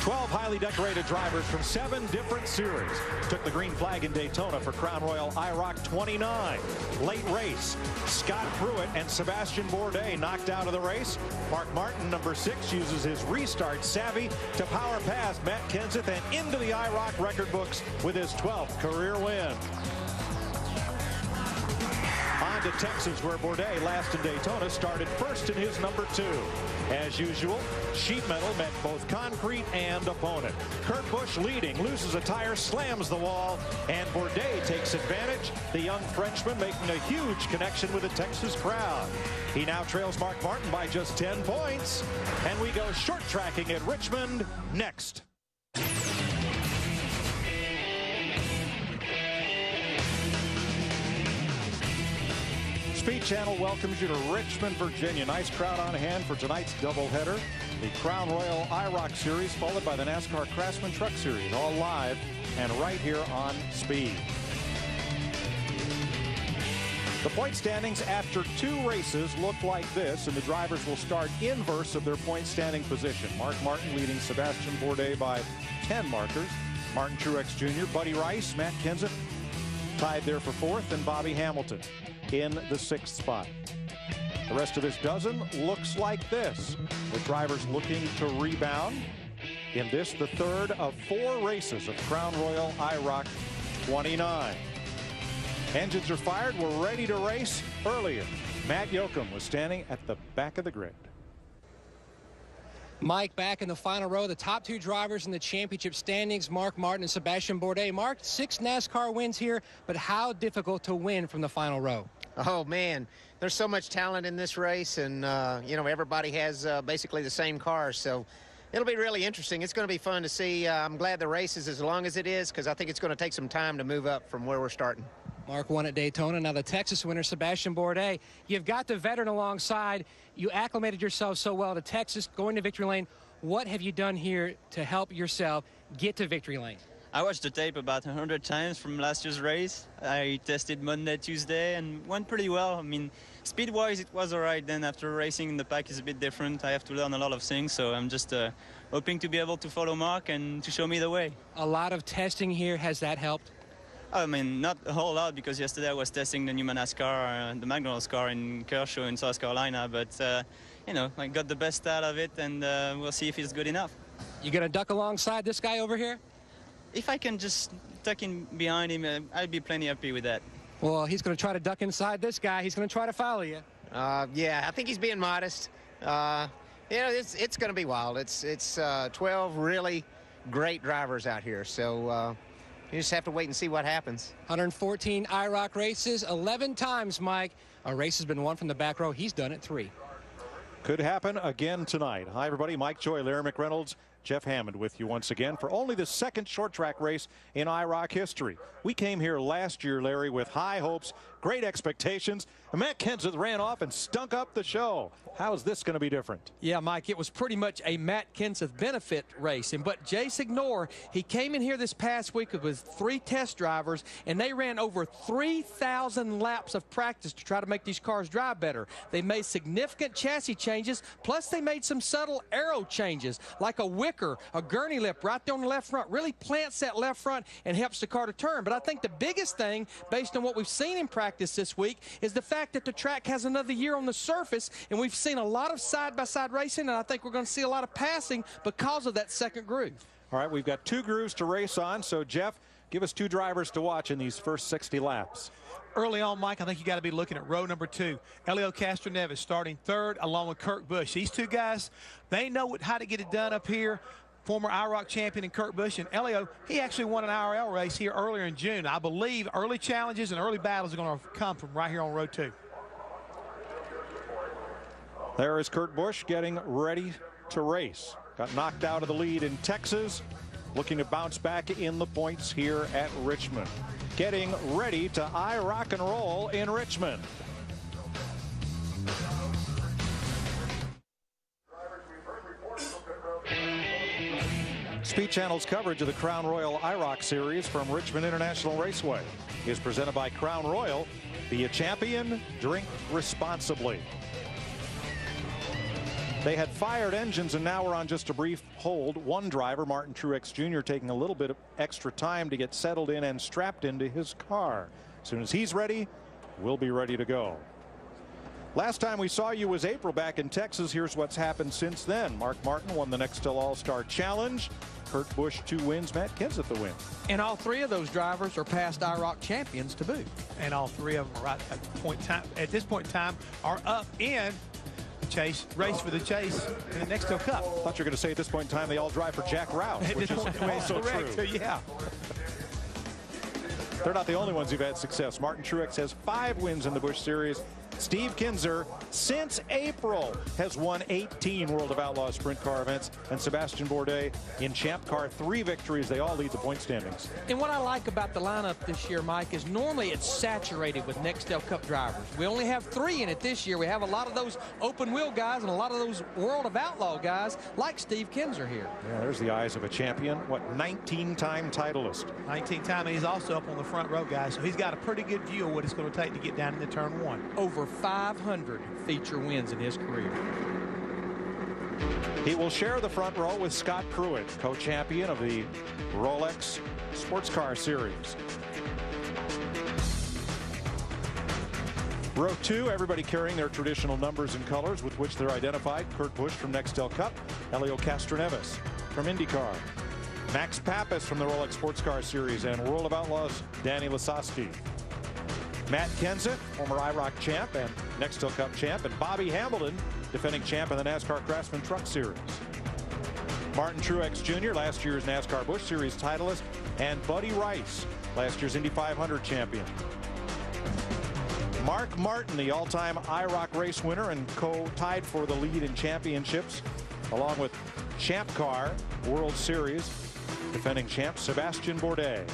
12 highly decorated drivers from 7 different series took the green flag in Daytona for Crown Royal IROC 29. Late race, Scott Pruitt and Sebastian Bourdais knocked out of the race. Mark Martin, number 6, uses his restart savvy to power past Matt Kenseth and into the IROC record books with his 12th career win. On to Texas, where Bourdais, last in Daytona, started first in his number 2. As usual, sheet metal met both concrete and opponent. Kurt Busch leading, loses a tire, slams the wall, and Bourdais takes advantage. The young Frenchman making a huge connection with the Texas crowd. He now trails Mark Martin by just 10 points. And we go short tracking at Richmond next. Speed Channel welcomes you to Richmond, Virginia. Nice crowd on hand for tonight's doubleheader. The Crown Royal IROC Series followed by the NASCAR Craftsman Truck Series, all live and right here on Speed. The point standings after 2 races look like this, and the drivers will start inverse of their point standing position. Mark Martin leading Sebastian Bourdais by 10 markers. Martin Truex Jr., Buddy Rice, Matt Kenseth tied there for 4th, and Bobby Hamilton in the 6th spot. The rest of this dozen looks like this, with drivers looking to rebound in this, the 3rd of 4 races of Crown Royal IROC 29. Engines are fired. We're ready to race. Earlier, Matt Yoakum was standing at the back of the grid. Mike, back in the final row, the top 2 drivers in the championship standings, Mark Martin and Sebastian Bourdais. Mark, 6 NASCAR wins here, but how difficult to win from the final row? Oh, man, there's so much talent in this race, and, you know, everybody has basically the same cars, so it'll be really interesting. It's going to be fun to see. I'm glad the race is as long as it is, because I think it's going to take some time to move up from where we're starting. Mark won at Daytona. Now the Texas winner, Sebastian Bourdais. You've got the veteran alongside. You acclimated yourself so well to Texas, going to victory lane. What have you done here to help yourself get to victory lane? I watched the tape about 100 times from last year's race. I tested Monday, Tuesday, and went pretty well. I mean, speed-wise, it was all right. Then after racing, the pack is a bit different. I have to learn a lot of things, so I'm just hoping to be able to follow Mark and to show me the way. A lot of testing here. Has that helped? I mean, not a whole lot, because yesterday I was testing the new NASCAR, the McDonald's car in Kershaw in South Carolina. But, you know, I got the best out of it, and we'll see if it's good enough. You going to duck alongside this guy over here? If I can just tuck in behind him, I'd be plenty happy with that. Well, he's going to try to duck inside this guy. He's going to try to follow you. Yeah, I think he's being modest. You know, it's going to be wild. It's 12 really great drivers out here, so you just have to wait and see what happens. 114 IROC races, 11 times, Mike. A race has been won from the back row. He's done it 3. Could happen again tonight. Hi, everybody. Mike Joy, Larry McReynolds, Jeff Hammond with you once again for only the 2nd short track race in IROC history. We came here last year, Larry, with high hopes, great expectations. And Matt Kenseth ran off and stunk up the show. How is this going to be different? Yeah, Mike, it was pretty much a Matt Kenseth benefit race. But Jace Ignore, he came in here this past week with 3 test drivers, and they ran over 3,000 laps of practice to try to make these cars drive better. They made significant chassis changes, plus they made some subtle aero changes, like a wicker, a gurney lip right there on the left front. Really plants that left front and helps the car to turn. But I think the biggest thing, based on what we've seen in practice this week, is the fact that the track has another year on the surface, and we've seen a lot of side-by-side racing, and I think we're going to see a lot of passing because of that 2nd groove. All right, we've got 2 grooves to race on, so Jeff, give us 2 drivers to watch in these first 60 laps. Early on, Mike, I think you got to be looking at row number 2. Elio Castroneves starting 3rd along with Kurt Busch. These 2 guys, they know how to get it done up here. Former IROC champion in Kurt Busch, and Elio, he actually won an IRL race here earlier in June. I believe early challenges and early battles are going to come from right here on row 2. There is Kurt Busch getting ready to race. Got knocked out of the lead in Texas, looking to bounce back in the points here at Richmond. Getting ready to IROC and roll in Richmond. Speed Channel's coverage of the Crown Royal IROC Series from Richmond International Raceway is presented by Crown Royal. Be a champion, drink responsibly. They had fired engines and now we're on just a brief hold. One driver, Martin Truex Jr., taking a little bit of extra time to get settled in and strapped into his car. As soon as he's ready, we'll be ready to go. Last time we saw you was April back in Texas. Here's what's happened since then. Mark Martin won the Nextel All-Star Challenge. Kurt Busch 2 wins, Matt Kenseth the win. And all 3 of those drivers are past IROC champions to boot. And all 3 of them are right at this point in time are up in the race for the chase in the Nextel Cup. I thought you were going to say at this point in time they all drive for Jack Rouse, which is also true. Yeah. They're not the only ones who've had success. Martin Truex has 5 wins in the Busch Series. Steve Kinzer, since April, has won 18 World of Outlaws sprint car events. And Sebastian Bourdais in Champ Car, 3 victories. They all lead the point standings. And what I like about the lineup this year, Mike, is normally it's saturated with Nextel Cup drivers. We only have 3 in it this year. We have a lot of those open wheel guys and a lot of those World of Outlaw guys like Steve Kinzer here. Yeah, there's the eyes of a champion. What, 19-time titleist. 19-time, and he's also up on the front row, guys. So he's got a pretty good view of what it's going to take to get down into turn 1. Over 500 feature wins in his career. He will share the front row with Scott Pruitt, co-champion of the Rolex Sports Car Series. Row 2, everybody carrying their traditional numbers and colors with which they're identified. Kurt Busch from Nextel Cup, Helio Castroneves from IndyCar, Max Pappas from the Rolex Sports Car Series, and World of Outlaws Danny Lasowski. Matt Kenseth, former IROC champ and Nextel Cup champ, and Bobby Hamilton, defending champ in the NASCAR Craftsman Truck Series. Martin Truex Jr., last year's NASCAR Busch Series titleist, and Buddy Rice, last year's Indy 500 champion. Mark Martin, the all-time IROC race winner and co-tied for the lead in championships, along with Champ Car World Series defending champ Sebastian Bourdais.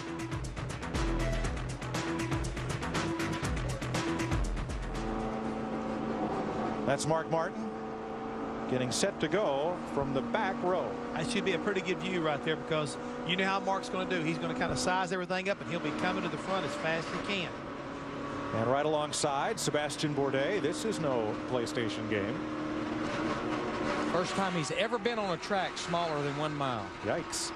That's Mark Martin getting set to go from the back row. That should be a pretty good view right there, because you know how Mark's going to do. He's going to kind of size everything up, and he'll be coming to the front as fast as he can. And right alongside Sebastian Bourdais. This is no PlayStation game. First time he's ever been on a track smaller than 1 mile. Yikes.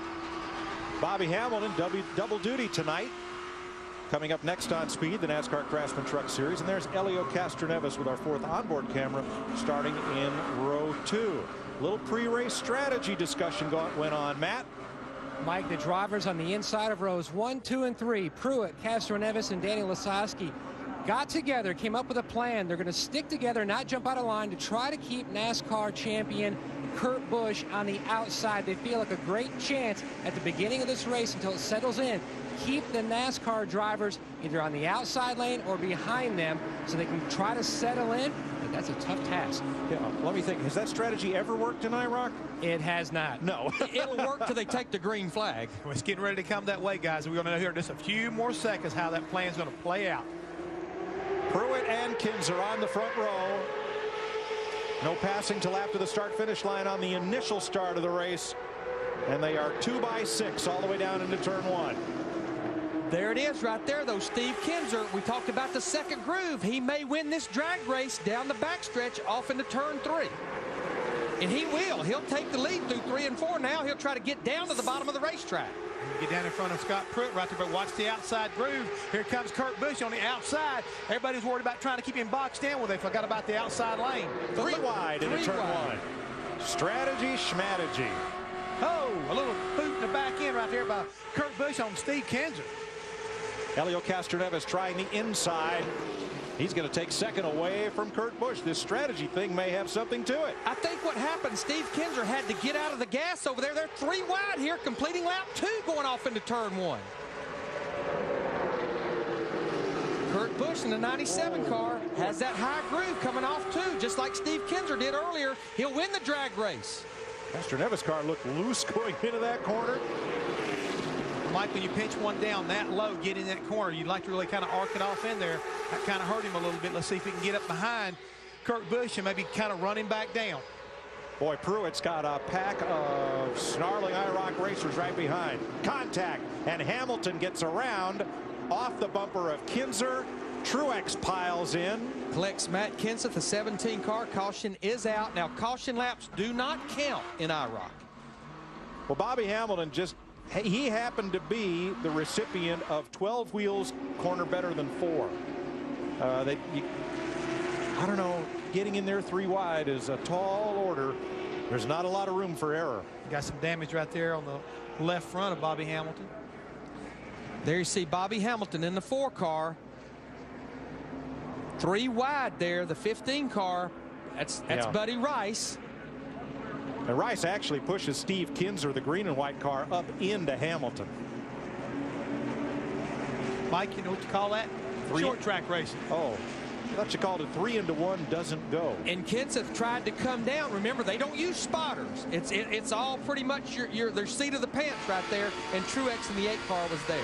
Bobby Hamilton, double duty tonight. Coming up next on Speed, the NASCAR Craftsman Truck Series. And there's Helio Castroneves with our 4th onboard camera starting in row 2. Little pre-race strategy discussion went on. Matt? Mike, the drivers on the inside of rows 1, 2, and 3, Pruitt, Castroneves, and Danny Lasowski, got together, came up with a plan. They're going to stick together, not jump out of line, to try to keep NASCAR champion Kurt Busch on the outside. They feel like a great chance at the beginning of this race until it settles in. Keep the NASCAR drivers either on the outside lane or behind them so they can try to settle in. But that's a tough task. Yeah, let me think. Has that strategy ever worked in IROC? It has not. No. It'll work till they take the green flag. Well, it's getting ready to come that way, guys. We're going to know here in just a few more seconds how that plan is going to play out. Pruitt and Kinzer on the front row. No passing till after the start-finish line on the initial start of the race. And they are 2 by 6 all the way down into turn 1. There it is right there, though. Steve Kinzer, we talked about the second groove. He may win this drag race down the backstretch off into turn 3. And he will. He'll take the lead through 3 and 4 now. He'll try to get down to the bottom of the racetrack. Get down in front of Scott Pruitt right there, but watch the outside groove. Here comes Kurt Busch on the outside. Everybody's worried about trying to keep him boxed in. Well, they forgot about the outside lane. 3 wide into turn 1. Strategy schmategy. Oh, a little boot in the back end right there by Kurt Busch on Steve Kinzer. Helio Castroneves trying the inside. He's going to take second away from Kurt Busch. This strategy thing may have something to it. I think what happened, Steve Kinzer had to get out of the gas over there. They're 3 wide here, completing lap 2 going off into turn 1. Kurt Busch in the 97 car has that high groove coming off too, just like Steve Kinzer did earlier. He'll win the drag race. Castroneves' car looked loose going into that corner. Mike, when you pinch one down that low, get in that corner, you'd like to really kind of arc it off in there. That kind of hurt him a little bit. Let's see if he can get up behind Kurt Busch and maybe kind of run him back down. Boy, Pruitt's got a pack of snarling IROC racers right behind. Contact, and Hamilton gets around off the bumper of Kinzer. Truex piles in. Collects Matt Kenseth, the 17 car. Caution is out. Now, caution laps do not count in IROC. Well, Bobby Hamilton he happened to be the recipient of 12 wheels corner better than 4. I don't know, getting in there 3 wide is a tall order. There's not a lot of room for error. Got some damage right there on the left front of Bobby Hamilton. There you see Bobby Hamilton in the 4 car. 3 wide there, the 15 car. That's Buddy Rice. And Rice actually pushes Steve Kinzer, the green and white car, up into Hamilton. Mike, you know what you call that? Short track racing. Oh, I thought you called it 3 into 1 doesn't go. And Kenseth tried to come down. Remember, they don't use spotters. It's all pretty much their seat of the pants right there. And Truex in the 8 car was there.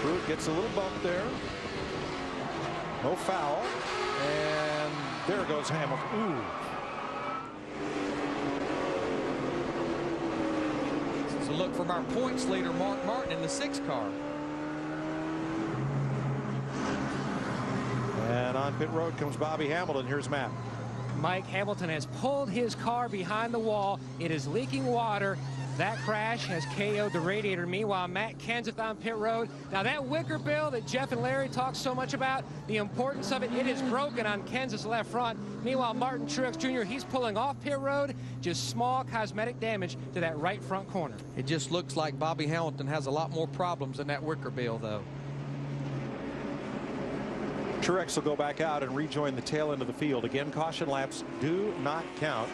Truex gets a little bump there. No foul. And there goes Hamilton. Ooh. This is a look from our points leader, Mark Martin, in the 6 car. And on pit road comes Bobby Hamilton. Here's Matt. Mike Hamilton has pulled his car behind the wall. It is leaking water. That crash has KO'd the radiator. Meanwhile, Matt Kenseth on pit road. Now that wicker bill that Jeff and Larry talked so much about, the importance of it, it is broken on Kenseth's left front. Meanwhile, Martin Truex Jr., he's pulling off pit road. Just small cosmetic damage to that right front corner. It just looks like Bobby Hamilton has a lot more problems than that wicker bill, though. Truex will go back out and rejoin the tail end of the field. Again, caution laps do not count.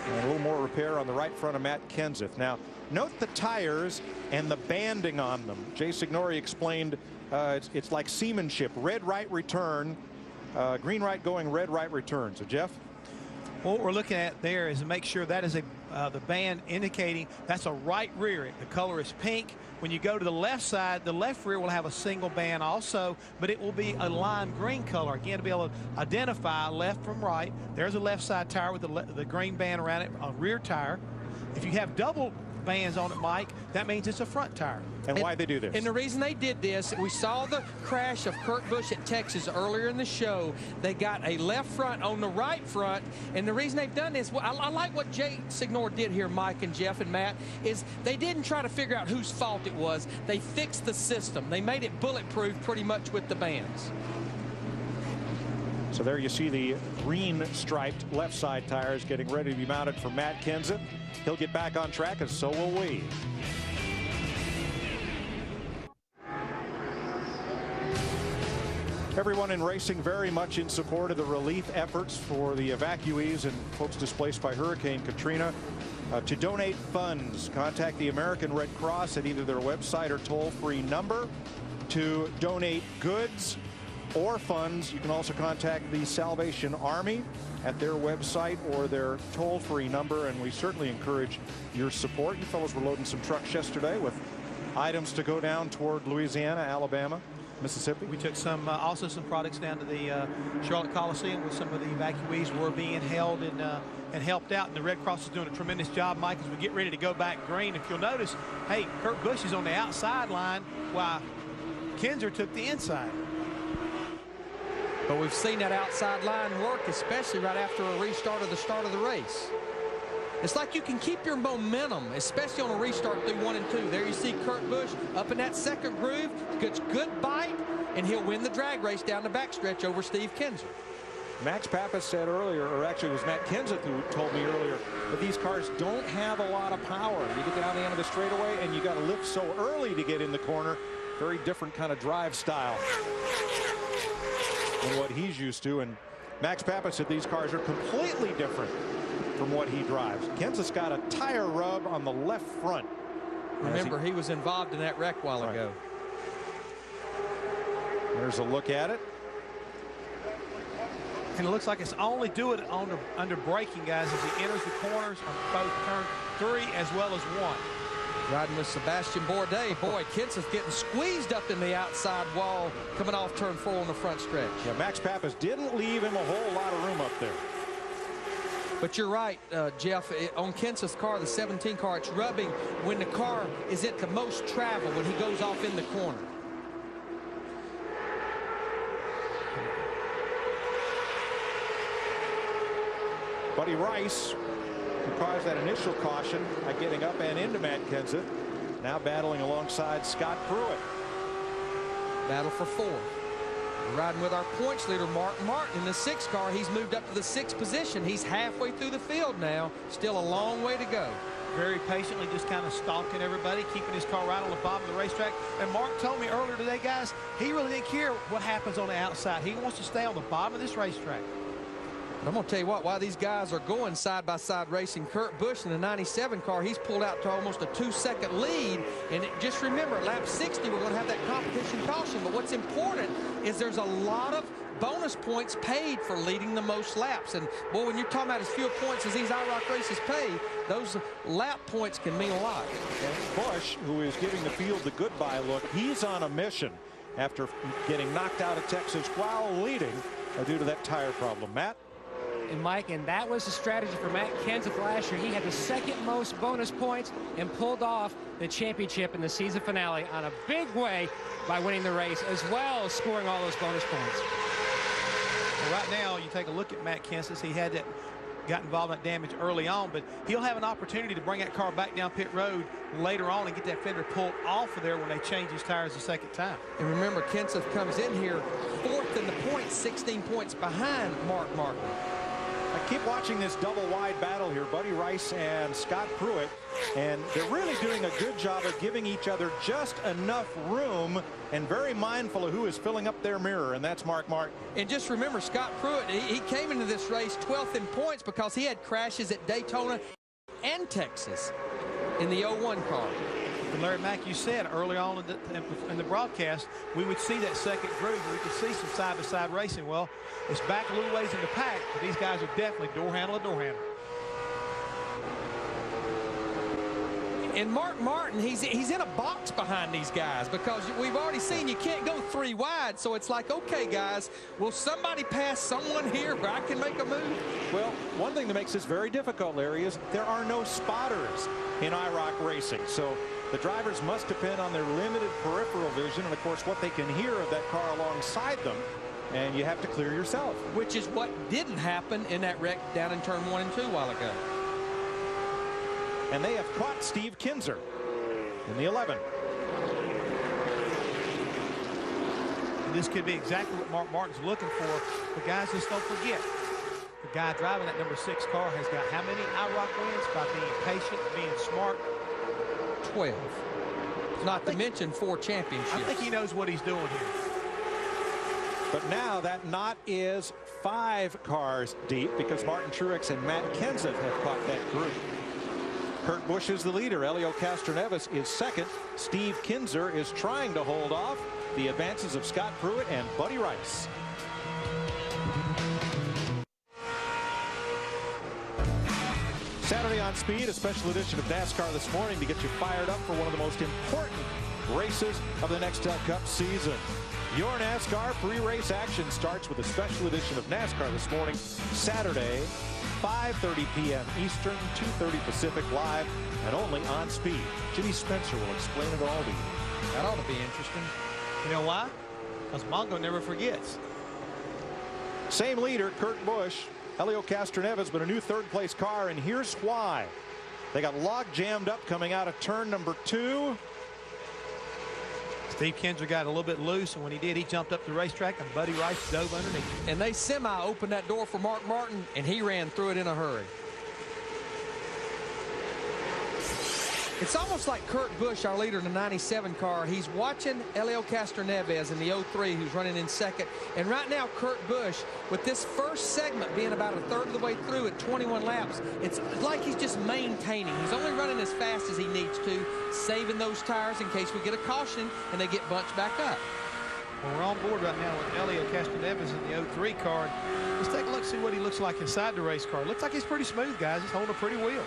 And a little more repair on the right front of Matt Kenseth. Now, note the tires and the banding on them. Jay Signori explained it's like seamanship. Red right return, green right going, red right return. So, Jeff? What we're looking at there is to make sure that is the band indicating that's a right rear. The color is pink. When you go to the left side, the left rear will have a single band also, but it will be a lime green color. Again, to be able to identify left from right. There's a left side tire with the green band around it, a rear tire. If you have double bands on it, Mike, that means it's a front tire. And why they do this? And the reason they did this, we saw the crash of Kurt Busch at Texas earlier in the show. They got a left front on the right front, and the reason they've done this, I like what Jay Signor did here, Mike and Jeff and Matt, is they didn't try to figure out whose fault it was. They fixed the system. They made it bulletproof pretty much with the bands. So there you see the green striped left side tires getting ready to be mounted for Matt Kenseth. He'll get back on track, and so will we. Everyone in racing very much in support of the relief efforts for the evacuees and folks displaced by Hurricane Katrina. To donate funds, contact the American Red Cross at either their website or toll-free number. To donate goods or funds, you can also contact the Salvation Army at their website or their toll-free number, and we certainly encourage your support. You fellows were loading some trucks yesterday with items to go down toward Louisiana, Alabama, Mississippi. We took also some products down to the Charlotte Coliseum where some of the evacuees were being held and helped out, and the Red Cross is doing a tremendous job, Mike, as we get ready to go back green. If you'll notice, hey, Kurt Busch is on the outside line while Kinzer took the inside. But we've seen that outside line work, especially right after a restart of the start of the race. It's like you can keep your momentum, especially on a restart through 1 and 2. There you see Kurt Busch up in that second groove, gets good bite, and he'll win the drag race down the backstretch over Steve Kinzer. Max Pappas said earlier, or actually it was Matt Kenseth who told me earlier, that these cars don't have a lot of power. You get down the end of the straightaway and you got to lift so early to get in the corner. Very different kind of drive style than what he's used to. And Max Pappas said these cars are completely different from what he drives. Kenseth's got a tire rub on the left front. Remember, he was involved in that wreck a while ago. There's a look at it. And it looks like it's only doing it under braking, guys, as he enters the corners on both turn 3 as well as 1. Riding with Sebastian Bourdais. Boy, Kenseth getting squeezed up in the outside wall coming off turn 4 on the front stretch. Yeah, Max Pappas didn't leave him a whole lot of room up there. But you're right, Jeff, on Kenseth's car, the 17 car, it's rubbing when the car is at the most travel when he goes off in the corner. Buddy Rice, who caused that initial caution by getting up and into Matt Kenseth, now battling alongside Scott Pruitt. Battle for 4. Riding with our points leader, Mark Martin, in the 6th car. He's moved up to the 6th position. He's halfway through the field now. Still a long way to go. Very patiently, just kind of stalking everybody, keeping his car right on the bottom of the racetrack. And Mark told me earlier today, guys, he really didn't care what happens on the outside. He wants to stay on the bottom of this racetrack. I'm going to tell you what, while these guys are going side-by-side racing, Kurt Busch in the 97 car, he's pulled out to almost a 2-second lead. And just remember, at lap 60, we're going to have that competition caution. But what's important is there's a lot of bonus points paid for leading the most laps. And, boy, when you're talking about as few points as these IROC races pay, those lap points can mean a lot. And Busch, who is giving the field the goodbye look, he's on a mission after getting knocked out of Texas while leading due to that tire problem. Matt? And Mike, and that was the strategy for Matt Kenseth last year. He had the 2nd most bonus points and pulled off the championship in the season finale on a big way by winning the race, as well as scoring all those bonus points. Well, right now, you take a look at Matt Kenseth. He had that, got involved in that damage early on, but he'll have an opportunity to bring that car back down pit road later on and get that fender pulled off of there when they change his tires the 2nd time. And remember, Kenseth comes in here 4th in the points, 16 points behind Mark Martin. I keep watching this double wide battle here, Buddy Rice and Scott Pruitt, and they're really doing a good job of giving each other just enough room and very mindful of who is filling up their mirror, and that's Mark Martin. And just remember, Scott Pruitt, he came into this race 12th in points because he had crashes at Daytona and Texas in the 01 car. And Larry Mack, you said early on in the broadcast, we would see that 2nd group. We could see some side-by-side racing. Well, it's back a little ways in the pack, but these guys are definitely door handle to door handle. And Mark Martin, he's in a box behind these guys because we've already seen you can't go 3 wide. So it's like, okay, guys, will somebody pass someone here where I can make a move? Well, one thing that makes this very difficult, Larry, is there are no spotters in IROC racing. So the drivers must depend on their limited peripheral vision and, of course, what they can hear of that car alongside them. And you have to clear yourself. Which is what didn't happen in that wreck down in turn 1 and 2 a while ago. And they have caught Steve Kinzer in the 11. And this could be exactly what Mark Martin's looking for. But guys, just don't forget, the guy driving that number 6 car has got how many IROC wins by being patient, being smart? 12. Not to mention 4 championships. I think he knows what he's doing here. But now that knot is 5 cars deep because Martin Truex and Matt Kenseth have caught that group. Kurt Busch is the leader. Helio Castroneves is 2nd. Steve Kinzer is trying to hold off the advances of Scott Pruitt and Buddy Rice. Saturday on Speed, a special edition of NASCAR this morning to get you fired up for one of the most important races of the Nextel Cup season. Your NASCAR pre-race action starts with a special edition of NASCAR this morning, Saturday, 5:30 p.m. Eastern, 2:30 Pacific, live and only on Speed. Jimmy Spencer will explain it all to you. That ought to be interesting. You know why? Because Mongo never forgets. Same leader, Kurt Busch, Helio Castroneves, but a new 3rd-place car, and here's why. They got log jammed up coming out of turn number 2. Steve Kinzer got a little bit loose, and when he did, he jumped up the racetrack, and Buddy Rice dove underneath. And they semi-opened that door for Mark Martin, and he ran through it in a hurry. It's almost like Kurt Busch, our leader in the 97 car. He's watching Helio Castroneves in the 03, who's running in 2nd. And right now, Kurt Busch, with this first segment being about a 1/3 of the way through at 21 laps, it's like he's just maintaining. He's only running as fast as he needs to, saving those tires in case we get a caution and they get bunched back up. Well, we're on board right now with Helio Castroneves in the 03 car. Let's take a look, see what he looks like inside the race car. Looks like he's pretty smooth, guys. He's holding a pretty wheel.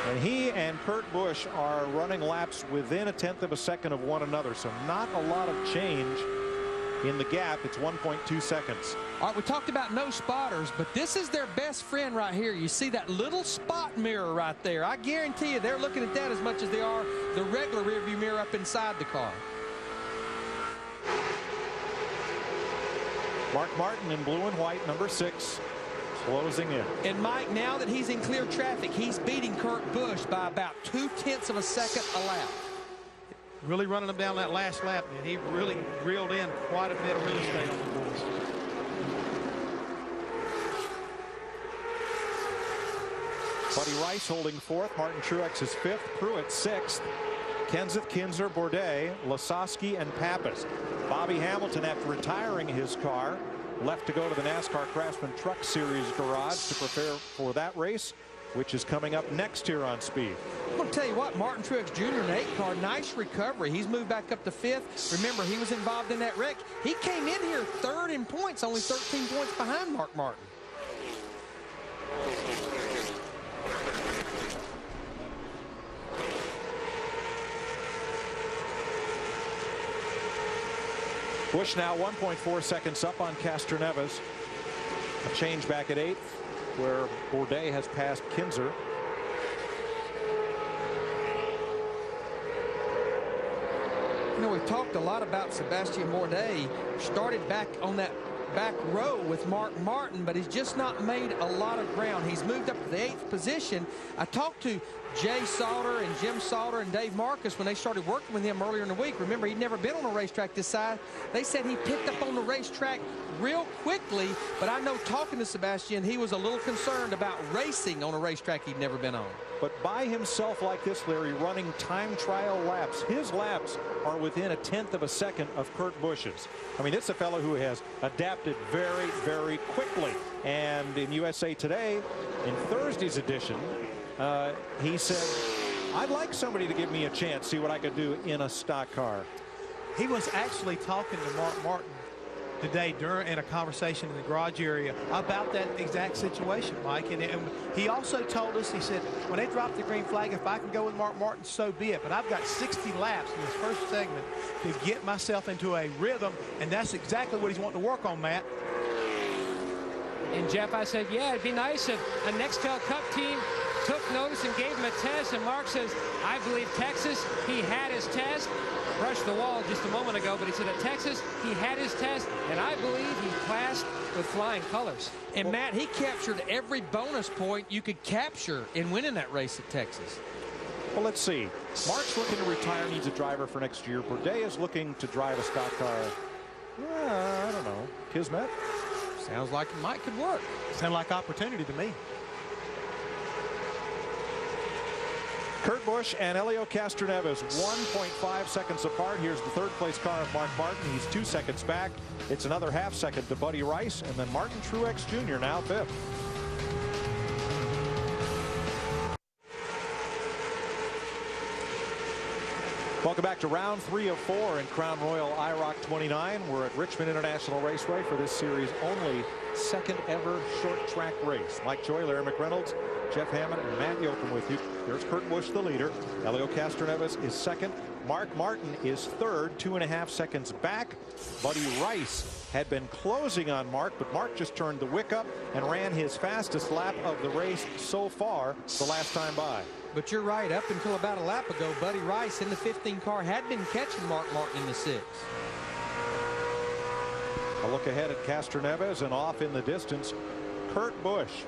And he and Kurt Busch are running laps within a 1/10 of a second of one another, so not a lot of change in the gap. It's 1.2 seconds. All right, we talked about no spotters, but this is their best friend right here. You see that little spot mirror right there. I guarantee you they're looking at that as much as they are the regular rearview mirror up inside the car. Mark Martin in blue and white, number 6, closing in. And Mike, now that he's in clear traffic, he's beating Kurt Busch by about 0.2 of a second a lap. Really running him down that last lap, and he really reeled in quite a bit of real estate on the boys. Buddy Rice holding 4th. Martin Truex is 5th. Pruitt 6th. Kenseth, Kinser, Bourdais, Lasowski, and Pappas. Bobby Hamilton, after retiring his car, left to go to the NASCAR Craftsman Truck Series garage to prepare for that race, which is coming up next here on Speed. I'm going to tell you what, Martin Truex Jr. in 8 car, nice recovery. He's moved back up to 5th. Remember, he was involved in that wreck. He came in here 3rd in points, only 13 points behind Mark Martin. Busch now 1.4 seconds up on Castroneves. A change back at 8th, where Bourdais has passed Kinser. You know, we've talked a lot about Sebastian Bourdais. Started back on that back row with Mark Martin, but he's just not made a lot of ground. He's moved up to the 8th position. I talked to Jay Sauter and Jim Sauter and Dave Marcus when they started working with him earlier in the week. Remember, he'd never been on a racetrack this size. They said he picked up on the racetrack real quickly, but I know talking to Sebastian, he was a little concerned about racing on a racetrack he'd never been on. But by himself like this, Larry, running time trial laps, his laps are within 1/10 of a second of Kurt Busch's. I mean, it's a fellow who has adapted very, very quickly. And in USA Today, in Thursday's edition, he said, I'd like somebody to give me a chance, see what I could do in a stock car. He was actually talking to Mark Martin today in a conversation in the garage area about that exact situation, Mike. And he also told us, he said, when they drop the green flag, if I can go with Mark Martin, so be it. But I've got 60 laps in this first segment to get myself into a rhythm, and that's exactly what he's wanting to work on, Matt. And Jeff, I said, yeah, it'd be nice if a Nextel Cup team took notice and gave him a test. And Mark says, I believe Texas, he had his test. Brushed the wall just a moment ago, but he said at Texas, he had his test, and I believe he passed with flying colors. And Matt, he captured every bonus point you could capture in winning that race at Texas. Well, let's see. Mark's looking to retire, needs a driver for next year. Bourdais is looking to drive a stock car. I don't know. Kismet? Sounds like it might could work. Sound like opportunity to me. Kurt Busch and Helio Castroneves 1.5 seconds apart. Here's the 3rd place car of Mark Martin. He's 2 seconds back. It's another ½ second to Buddy Rice, and then Martin Truex Jr. now 5th. Welcome back to round 3 of 4 in Crown Royal IROC 29. We're at Richmond International Raceway for this series' only 2nd ever short track race. Mike Joy, Larry McReynolds, Jeff Hammond, and Matt Yoakum with you. There's Kurt Busch, the leader. Helio Castroneves is 2nd. Mark Martin is 3rd, 2.5 seconds back. Buddy Rice had been closing on Mark, but Mark just turned the wick up and ran his fastest lap of the race so far the last time by. But you're right, up until about a lap ago, Buddy Rice in the 15 car had been catching Mark Martin in the 6. A look ahead at Castroneves, and off in the distance, Kurt Busch.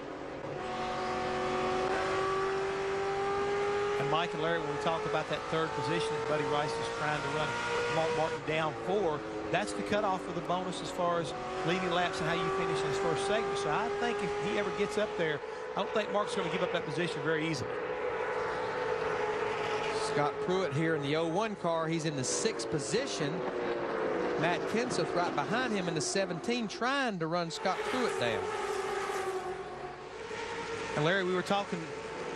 And Mike and Larry, when we talk about that 3rd position that Buddy Rice is trying to run Mark Martin down 4, that's the cutoff for the bonus as far as leading laps and how you finish in his first segment. So I think if he ever gets up there, I don't think Mark's going to give up that position very easily. Scott Pruitt here in the 01 car. He's in the 6th position. Matt Kenseth right behind him in the 17, trying to run Scott Pruitt down. And Larry, we were talking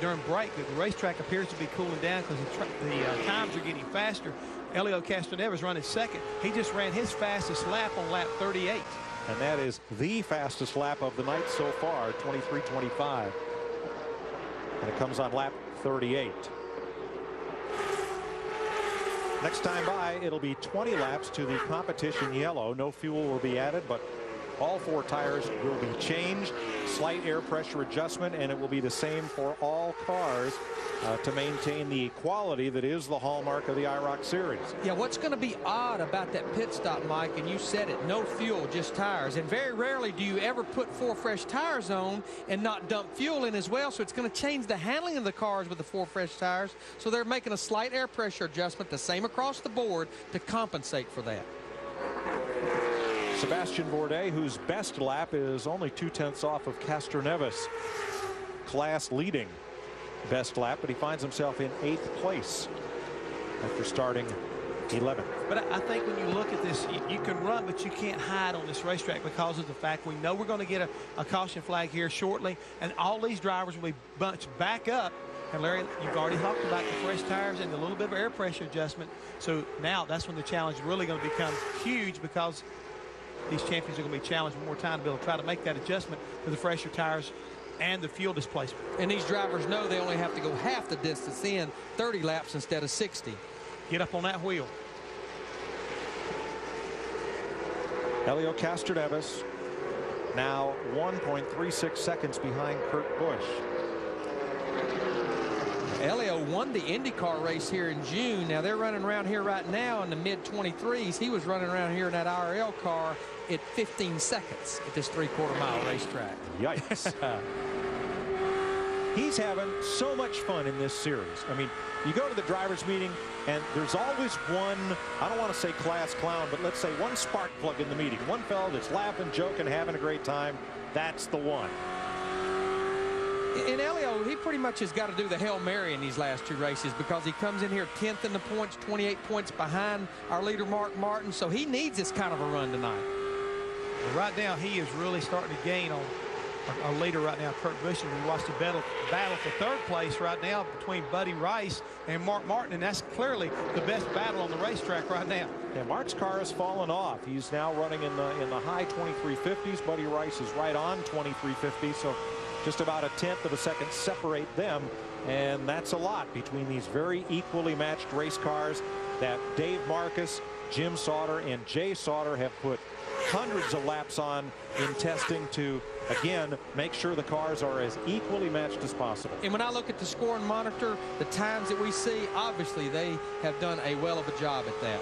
during break that the racetrack appears to be cooling down because the times are getting faster. Helio Castroneves running 2nd. He just ran his fastest lap on lap 38. And that is the fastest lap of the night so far, 23:25. And it comes on lap 38. Next time by, it'll be 20 laps to the competition yellow. No fuel will be added, but All 4 tires will be changed, slight air pressure adjustment, and it will be the same for all cars to maintain the quality that is the hallmark of the IROC series. Yeah, what's going to be odd about that pit stop, Mike, and you said it, no fuel, just tires. And very rarely do you ever put 4 fresh tires on and not dump fuel in as well. So it's going to change the handling of the cars with the 4 fresh tires. So they're making a slight air pressure adjustment, the same across the board, to compensate for that. Sebastian Bourdais, whose best lap is only 2/10 off of Castroneves' class leading best lap, but he finds himself in 8th place after starting 11th. But I think when you look at this, you can run, but you can't hide on this racetrack because of the fact we know we're going to get a caution flag here shortly, and all these drivers will be bunched back up. And Larry, you've already talked about the fresh tires and a little bit of air pressure adjustment. So now that's when the challenge is really going to become huge, because these champions are going to be challenged with more time to be able to try to make that adjustment to the fresher tires and the fuel displacement. And these drivers know they only have to go half the distance in 30 laps instead of 60. Get up on that wheel. Helio Castroneves now 1.36 seconds behind Kurt Busch. Helio won the IndyCar race here in June. Now they're running around here right now in the mid-23s. He was running around here in that IRL car at 15 seconds at this 3/4 mile racetrack. Yikes. He's having so much fun in this series. I mean, you go to the drivers' meeting, and there's always one, I don't want to say class clown, but let's say one spark plug in the meeting. One fellow that's laughing, joking, having a great time. That's the one. And Helio, he pretty much has got to do the Hail Mary in these last 2 races, because he comes in here 10th in the points, 28 points behind our leader Mark Martin, so he needs this kind of a run tonight. Well, right now he is really starting to gain on our leader right now, Kurt Busch. And we watched the battle for 3rd place right now between Buddy Rice and Mark Martin, and that's clearly the best battle on the racetrack right now. Yeah, Mark's car has fallen off. He's now running in the high 2350s. Buddy Rice is right on 2350, so just about a 1/10 of a second separate them, and that's a lot between these very equally matched race cars that Dave Marcus, Jim Sauter, and Jay Sauter have put hundreds of laps on in testing to, again, make sure the cars are as equally matched as possible. And when I look at the scoring monitor, the times that we see, obviously they have done a well of a job at that.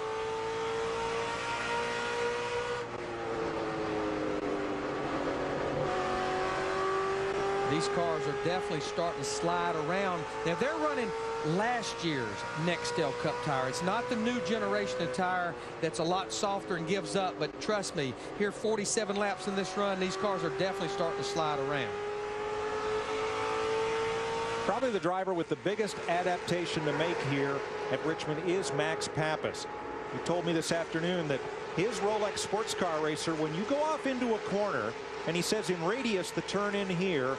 These cars are definitely starting to slide around. Now they're running last year's Nextel Cup tire. It's not the new generation of tire that's a lot softer and gives up, but trust me, here 47 laps in this run, these cars are definitely starting to slide around. Probably the driver with the biggest adaptation to make here at Richmond is Max Pappas. He told me this afternoon that his Rolex sports car racer, when you go off into a corner, and he says in radius the turn in here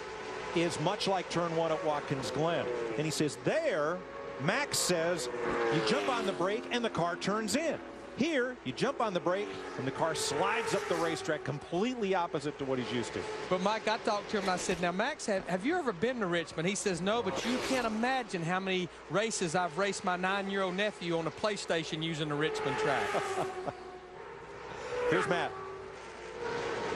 is much like turn 1 at Watkins Glen. And he says there, Max says, you jump on the brake and the car turns in. Here, you jump on the brake and the car slides up the racetrack, completely opposite to what he's used to. But Mike, I talked to him and I said, now Max, have you ever been to Richmond? He says no, but you can't imagine how many races I've raced my 9-year-old nephew on a PlayStation using the Richmond track. Here's Matt.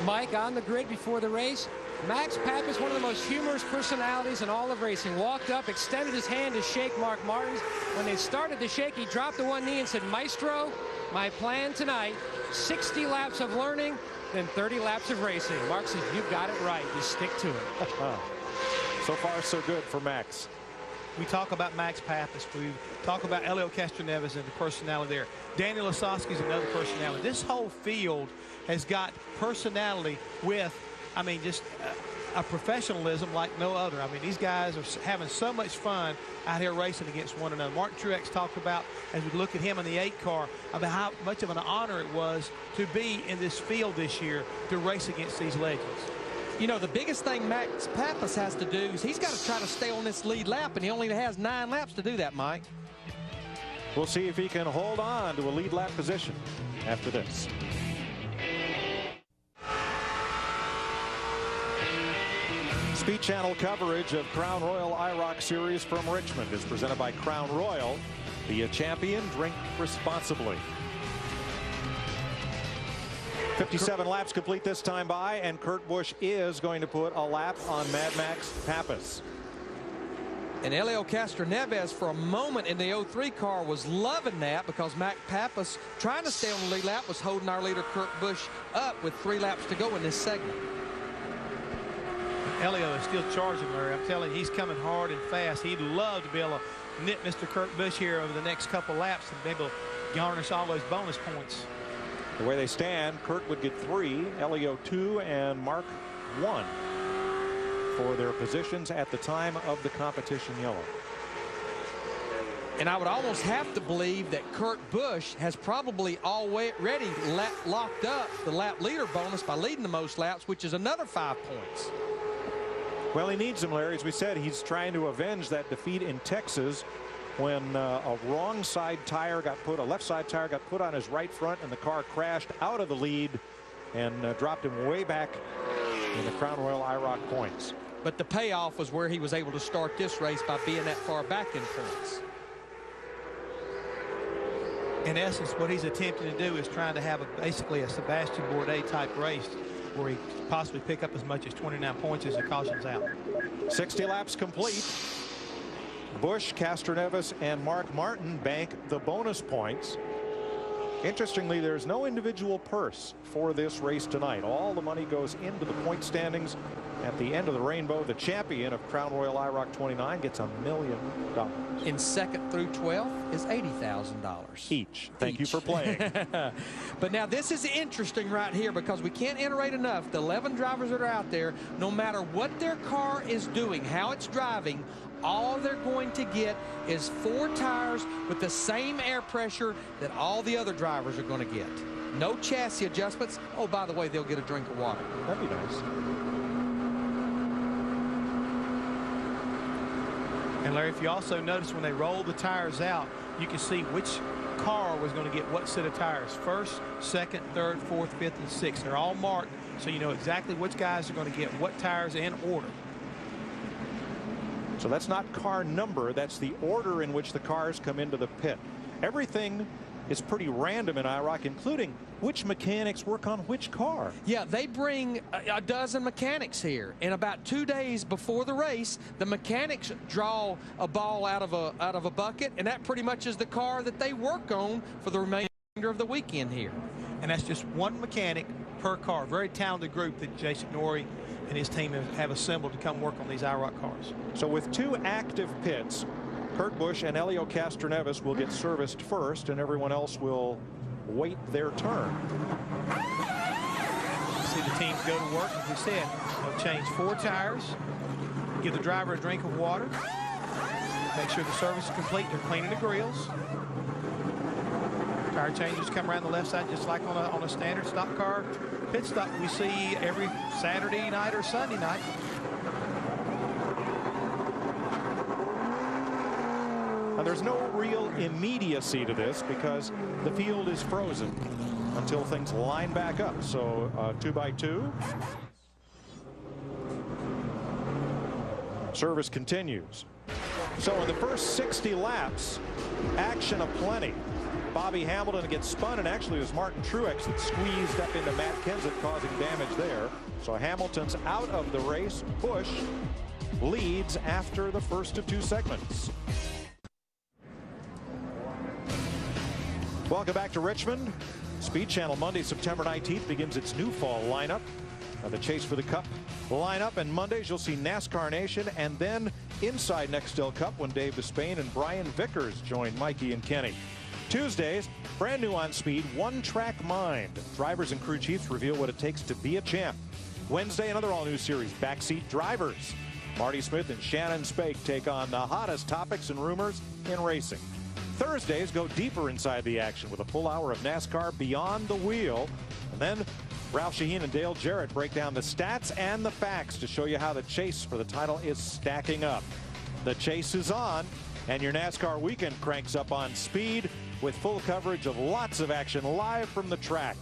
Mike, on the grid before the race, Max Pappas, one of the most humorous personalities in all of racing, walked up, extended his hand to shake Mark Martin's. When they started to shake, he dropped to one knee and said, Maestro, my plan tonight, 60 laps of learning, then 30 laps of racing. Mark said, you got it right. You stick to it. So far, so good for Max. We talk about Max Pappas. We talk about Helio Castroneves and the personality there. Daniel Osowski is another personality. This whole field has got personality with, I mean, just a professionalism like no other. I mean, these guys are having so much fun out here racing against one another. Martin Truex talked about, as we look at him in the 8 car, about how much of an honor it was to be in this field this year to race against these legends. You know, the biggest thing Max Pappas has to do is he's got to try to stay on this lead lap, and he only has 9 laps to do that, Mike. We'll see if he can hold on to a lead lap position after this. Speed Channel coverage of Crown Royal IROC Series from Richmond is presented by Crown Royal. Be a champion, drink responsibly. 57 laps complete this time by, and Kurt Busch is going to put a lap on Mad Max Pappas. And Helio Castroneves, for a moment in the 03 car, was loving that because Mac Pappas, trying to stay on the lead lap, was holding our leader Kurt Busch up with 3 laps to go in this segment. Helio is still charging, Larry. I'm telling you, he's coming hard and fast. He'd love to be able to nip Mr. Kurt Busch here over the next couple laps and be able to garnish all those bonus points. The way they stand, Kurt would get 3, Helio 2, and Mark 1 for their positions at the time of the competition yellow. And I would almost have to believe that Kurt Busch has probably already locked up the lap leader bonus by leading the most laps, which is another 5 points. Well, he needs them, Larry. As we said, he's trying to avenge that defeat in Texas when a wrong side tire got put, a left side tire got put on his right front, and the car crashed out of the lead and dropped him way back in the Crown Royal IROC points. But the payoff was where he was able to start this race by being that far back in points. In essence, what he's attempting to do is trying to have basically a Sebastian Bourdais type race where he possibly pick up as much as 29 points as the caution's out. 60 laps complete. Busch, Castroneves, and Mark Martin bank the bonus points. Interestingly, there's no individual purse for this race tonight. All the money goes into the point standings. At the end of the rainbow, the champion of Crown Royal IROC 29 gets $1 million. In 2nd through 12th is $80,000 each. Thank you for playing. But now this is interesting right here because we can't iterate enough. The 11 drivers that are out there, no matter what their car is doing, how it's driving, all they're going to get is 4 tires with the same air pressure that all the other drivers are going to get. No chassis adjustments. Oh, by the way, they'll get a drink of water. That'd be nice. And Larry, if you also notice when they roll the tires out, you can see which car was going to get what set of tires. 1st, 2nd, 3rd, 4th, 5th, and 6th. They're all marked, so you know exactly which guys are going to get what tires in order. So that's not car number, that's the order in which the cars come into the pit. Everything is pretty random in IROC, including which mechanics work on which car. Yeah, they bring a dozen mechanics here, and about 2 days before the race, the mechanics draw a ball out of a bucket, and that pretty much is the car that they work on for the remainder of the weekend here. And that's just one mechanic per car. Very talented group that Jason Norrie and his team have assembled to come work on these IROC cars. So with 2 active pits, Kurt Busch and Helio Castroneves will get serviced first, and everyone else will wait their turn. See the teams go to work. As we said, they'll change 4 tires, give the driver a drink of water, make sure the service is complete. They're cleaning the grills. Tire changes come around the left side just like on a standard stock car pit stop we see every Saturday night or Sunday night. Now, there's no real immediacy to this because the field is frozen until things line back up. So 2 by 2. Service continues. So in the first 60 laps, action aplenty. Bobby Hamilton gets spun, and actually it was Martin Truex that squeezed up into Matt Kenseth, causing damage there. So Hamilton's out of the race. Busch leads after the first of 2 segments. Welcome back to Richmond. Speed Channel Monday, September 19th begins its new fall lineup. The Chase for the Cup lineup, and Mondays you'll see NASCAR Nation, and then inside Nextel Cup when Dave Despain and Brian Vickers join Mikey and Kenny. Tuesdays, brand new on Speed, One Track Mind. Drivers and crew chiefs reveal what it takes to be a champ. Wednesday, another all-new series, Backseat Drivers. Marty Smith and Shannon Spake take on the hottest topics and rumors in racing. Thursdays go deeper inside the action with a full hour of NASCAR Beyond the Wheel. And then Ralph Shaheen and Dale Jarrett break down the stats and the facts to show you how the chase for the title is stacking up. The chase is on, and your NASCAR weekend cranks up on Speed with full coverage of lots of action live from the track.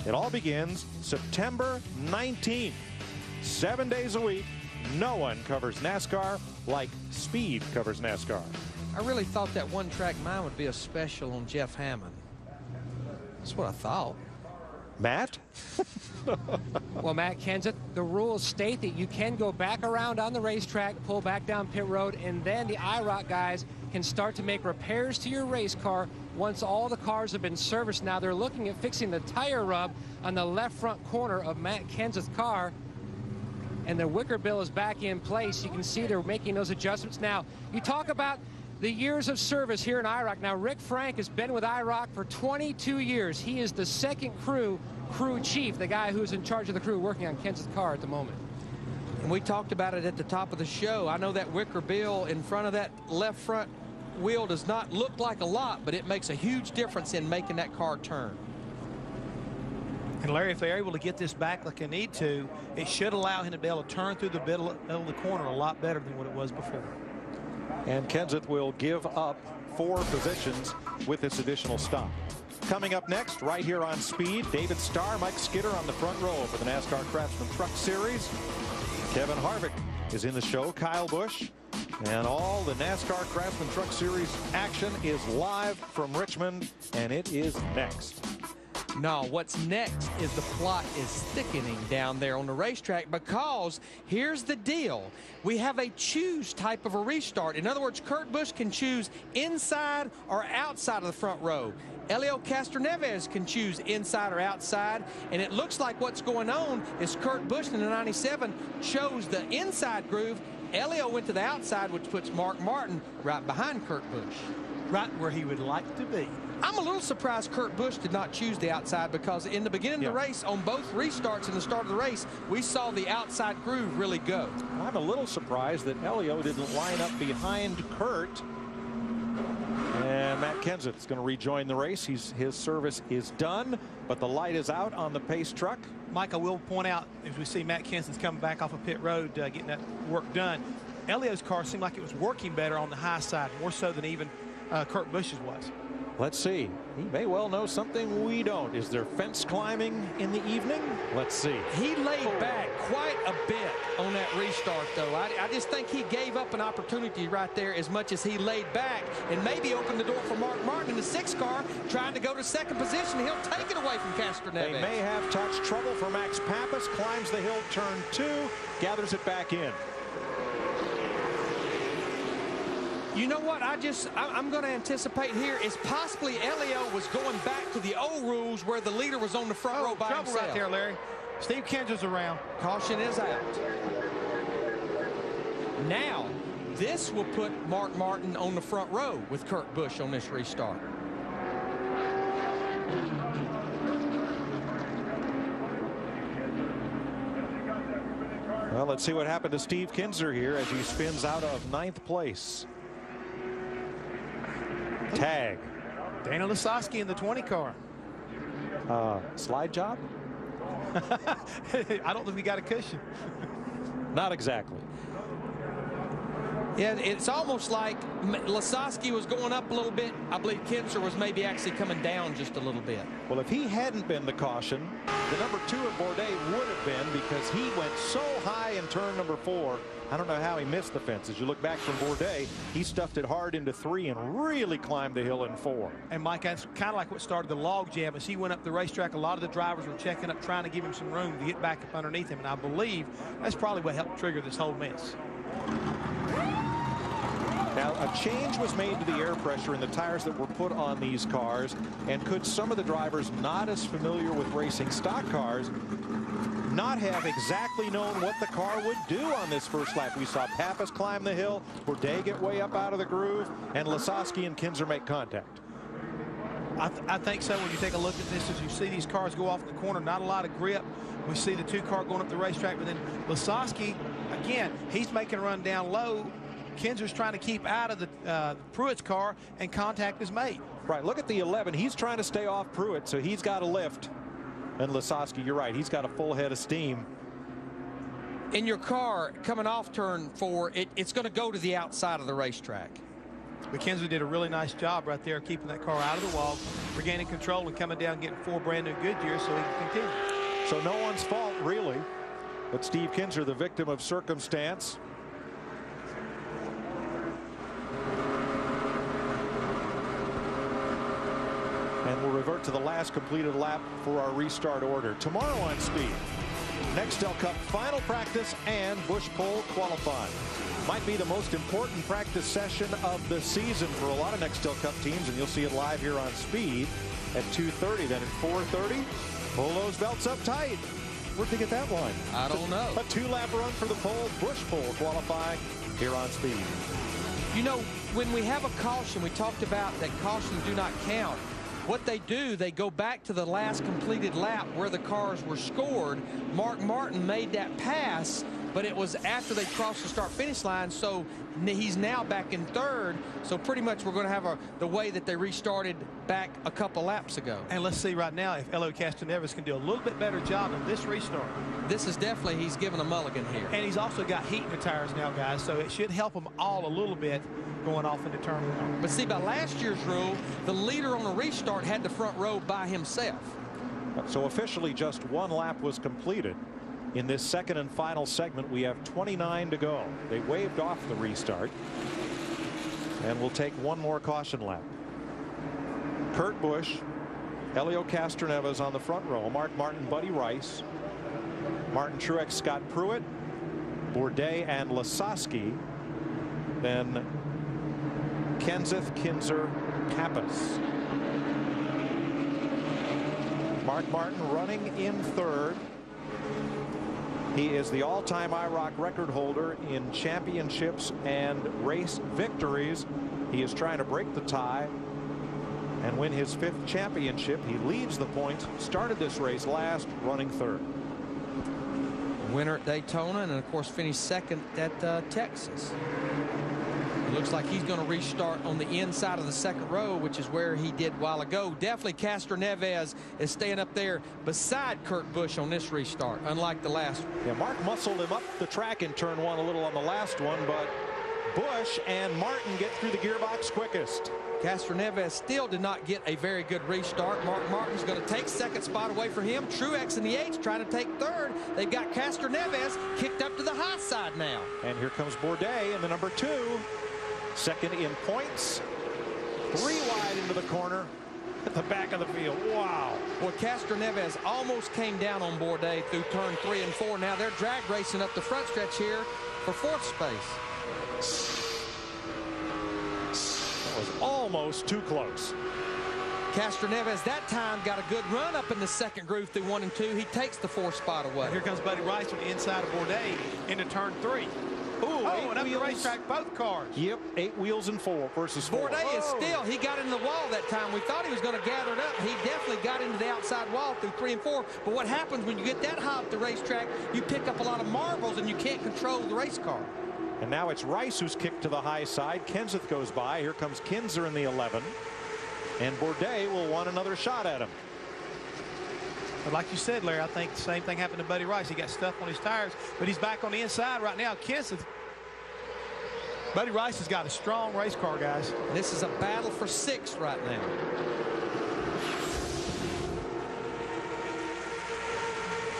It all begins September 19th. 7 days a week. No one covers NASCAR like Speed covers NASCAR. I really thought that One Track Mind would be a special on Jeff Hammond. That's what I thought. Matt? Well, Matt Kenseth, the rules state that you can go back around on the racetrack, pull back down pit road, and then the IROC guys can start to make repairs to your race car once all the cars have been serviced. Now they're looking at fixing the tire rub on the left front corner of Matt Kenseth's car, and the wicker bill is back in place. You can see they're making those adjustments. Now, you talk about the years of service here in IROC. Now, Rick Frank has been with IROC for 22 years. He is the second crew chief, the guy who's in charge of the crew working on Kenseth's car at the moment. And we talked about it at the top of the show. I know that wicker bill in front of that left front wheel does not look like a lot, but it makes a huge difference in making that car turn. And Larry, if they're able to get this back like they need to, it should allow him to be able to turn through the middle of the corner a lot better than what it was before. And Kenseth will give up 4 positions with this additional stop. Coming up next, right here on Speed, David Starr, Mike Skidder on the front row for the NASCAR Craftsman Truck Series. Kevin Harvick is in the show, Kyle Busch, and all the NASCAR Craftsman Truck Series action is live from Richmond, and it is next. No, what's next is the plot is thickening down there on the racetrack, because here's the deal. We have a choose type of a restart. In other words, Kurt Busch can choose inside or outside of the front row. Helio Castroneves can choose inside or outside, and it looks like what's going on is Kurt Busch in the 97 chose the inside groove. Helio went to the outside, which puts Mark Martin right behind Kurt Busch. Right where he would like to be. I'm a little surprised Kurt Busch did not choose the outside, because in the beginning of the race, on both restarts in the start of the race, we saw the outside groove really go. I'm a little surprised that Helio didn't line up behind Kurt. And Matt Kenseth is going to rejoin the race. His service is done, but the light is out on the pace truck. Mike, I will point out, as we see Matt Kenseth's coming back off of pit road, getting that work done, Helio's car seemed like it was working better on the high side, more so than even Kurt Busch's was. Let's see. He may well know something we don't. Is there fence climbing in the evening? Let's see. He laid back quite a bit on that restart, though. I just think he gave up an opportunity right there as much as he laid back, and maybe opened the door for Mark Martin in the 6 car trying to go to second position. He'll take it away from Castroneves. They may have touched trouble for Max Pappas. Climbs the hill, turn 2, gathers it back in. You know what? I'm going to anticipate here is possibly Helio was going back to the old rules where the leader was on the front row by trouble himself. Right there, Larry. Steve Kinser's around. Caution is out. Now, this will put Mark Martin on the front row with Kurt Busch on this restart. Well, let's see what happened to Steve Kinser here as he spins out of 9th place. Tag. Dana Lasowski in the 20 car. Slide job? I don't think he got a cushion. Not exactly. Yeah, it's almost like Lasowski was going up a little bit. I believe Kinser was maybe actually coming down just a little bit. Well, if he hadn't been the caution, the number 2 at Bourdais would have been, because he went so high in turn number 4. I don't know how he missed the fence. As you look back from Bourdais, he stuffed it hard into 3 and really climbed the hill in 4. And Mike, that's kind of like what started the log jam. As he went up the racetrack, a lot of the drivers were checking up, trying to give him some room to get back up underneath him. And I believe that's probably what helped trigger this whole mess. Now, a change was made to the air pressure in the tires that were put on these cars. And could some of the drivers not as familiar with racing stock cars not have exactly known what the car would do on this first lap? We saw Pappas climb the hill, Bourdais get way up out of the groove, and Lasowski and Kinser make contact. I think so. When you take a look at this, as you see these cars go off in the corner, not a lot of grip. We see the 2 car going up the racetrack, but then Lasowski, again, he's making a run down low. Kinser's trying to keep out of the Pruitt's car, and contact is made. Right, look at the 11. He's trying to stay off Pruitt, so he's got a lift. And Lasowski, you're right, he's got a full head of steam. In your car coming off turn 4, it's going to go to the outside of the racetrack. But Kinser did a really nice job right there keeping that car out of the wall, regaining control, and coming down getting 4 brand new Goodyears so he can continue. So no one's fault, really. But Steve Kinser, the victim of circumstance. And we'll revert to the last completed lap for our restart order. Tomorrow on Speed, Nextel Cup final practice and bush pole qualifying. Might be the most important practice session of the season for a lot of Nextel Cup teams, and you'll see it live here on Speed at 2:30. Then at 4:30, pull those belts up tight. Where'd they get that line? I don't know. A 2-lap run for the pole, bush pole qualifying here on Speed. You know, when we have a caution, we talked about that cautions do not count. What they do, they go back to the last completed lap where the cars were scored. Mark Martin made that pass, but it was after they crossed the start-finish line, so he's now back in third. So pretty much we're going to have the way that they restarted back a couple laps ago. And let's see right now if Elio Castroneves can do a little bit better job on this restart. This is definitely, he's given a mulligan here. And he's also got heat in the tires now, guys, so it should help them all a little bit going off into turn one. But see, by last year's rule, the leader on a restart had the front row by himself. So officially just one lap was completed. In this second and final segment, we have 29 to go. They waved off the restart. And we'll take one more caution lap. Kurt Busch, Elio Castroneves on the front row, Mark Martin, Buddy Rice, Martin Truex, Scott Pruitt, Bourdais, and Lasowski. Then Kenseth, Kinzer, Pappas. Mark Martin running in third. He is the all-time IROC record holder in championships and race victories. He is trying to break the tie and win his 5th championship. He leads the points, started this race last, running third. Winner at Daytona, and of course finished second at Texas. It looks like he's going to restart on the inside of the second row, which is where he did a while ago. Definitely Castroneves is staying up there beside Kurt Busch on this restart, unlike the last one. Yeah, Mark muscled him up the track in turn one a little on the last one, but Busch and Martin get through the gearbox quickest. Castroneves still did not get a very good restart. Mark Martin's going to take second spot away from him. Truex in the 8's trying to take third. They've got Castroneves kicked up to the high side now. And here comes Bourdais in the number 2. Second in points. 3 wide into the corner at the back of the field. Wow. Well, Castroneves almost came down on Bourdais through turn 3 and 4. Now they're drag racing up the front stretch here for 4th space. That was almost too close. Castroneves that time got a good run up in the second groove through 1 and 2. He takes the 4th spot away. And here comes Buddy Rice from the inside of Bourdais into turn 3. Ooh, and up the racetrack, both cars. Yep, 8 wheels and 4 versus 4. Bourdais is still, he got into the wall that time. We thought he was going to gather it up. He definitely got into the outside wall through 3 and 4. But what happens when you get that high up the racetrack, you pick up a lot of marbles and you can't control the race car. And now it's Rice who's kicked to the high side. Kenseth goes by. Here comes Kinzer in the 11. And Bourdais will want another shot at him. But like you said, Larry, I think the same thing happened to Buddy Rice. He got stuff on his tires, but he's back on the inside right now. Kenseth. Buddy Rice has got a strong race car, guys. This is a battle for 6th right now.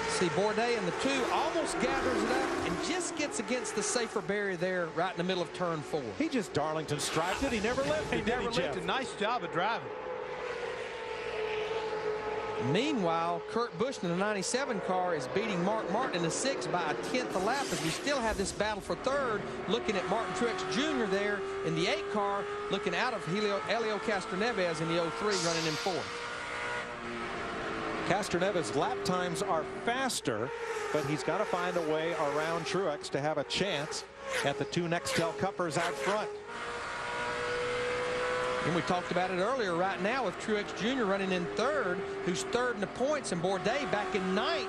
See, Bourdais in the 2 almost gathers it up and just gets against the safer barrier there right in the middle of turn 4. He just Darlington striped it. He never lifted. He never lifted. Nice job of driving. Meanwhile, Kurt Busch in the 97 car is beating Mark Martin in the 6 by a 10th a lap as we still have this battle for 3rd, looking at Martin Truex Jr. there in the 8 car, looking out of Elio Castroneves in the 03 running in 4th. Castroneves' lap times are faster, but he's got to find a way around Truex to have a chance at the 2 Nextel Cuppers out front. And we talked about it earlier. Right now with Truex Jr. running in 3rd, who's 3rd in the points, and Bourdais back in 9th,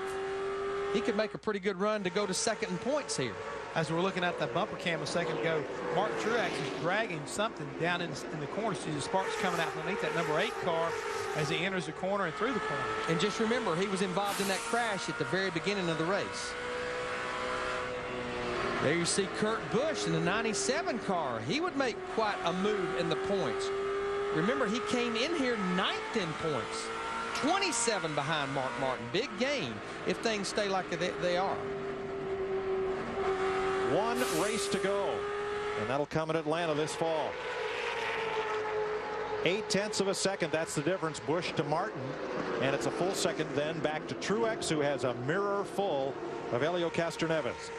he could make a pretty good run to go to 2nd in points here. As we're looking at that bumper cam a second ago, Martin Truex is dragging something down in the corner. See the sparks coming out underneath that number 8 car as he enters the corner and through the corner. And just remember, he was involved in that crash at the very beginning of the race. There you see Kurt Busch in the 97 car. He would make quite a move in the points. Remember, he came in here 9th in points. 27 behind Mark Martin. Big gain if things stay like they are. 1 race to go, and that'll come in Atlanta this fall. 8/10 of a second. That's the difference. Busch to Martin. And it's a full second then back to Truex, who has a mirror full of Helio Castroneves.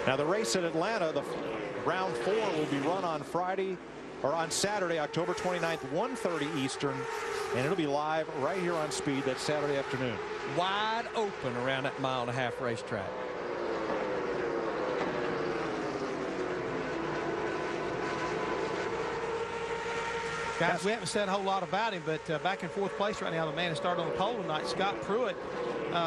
Now the race at Atlanta, the round 4 will be run on Friday or on Saturday, October 29th, 1:30 Eastern, and it'll be live right here on Speed that Saturday afternoon. Wide open around that 1.5-mile racetrack. Guys, we haven't said a whole lot about him, but back in 4th place right now, the man who started on the pole tonight, Scott Pruitt.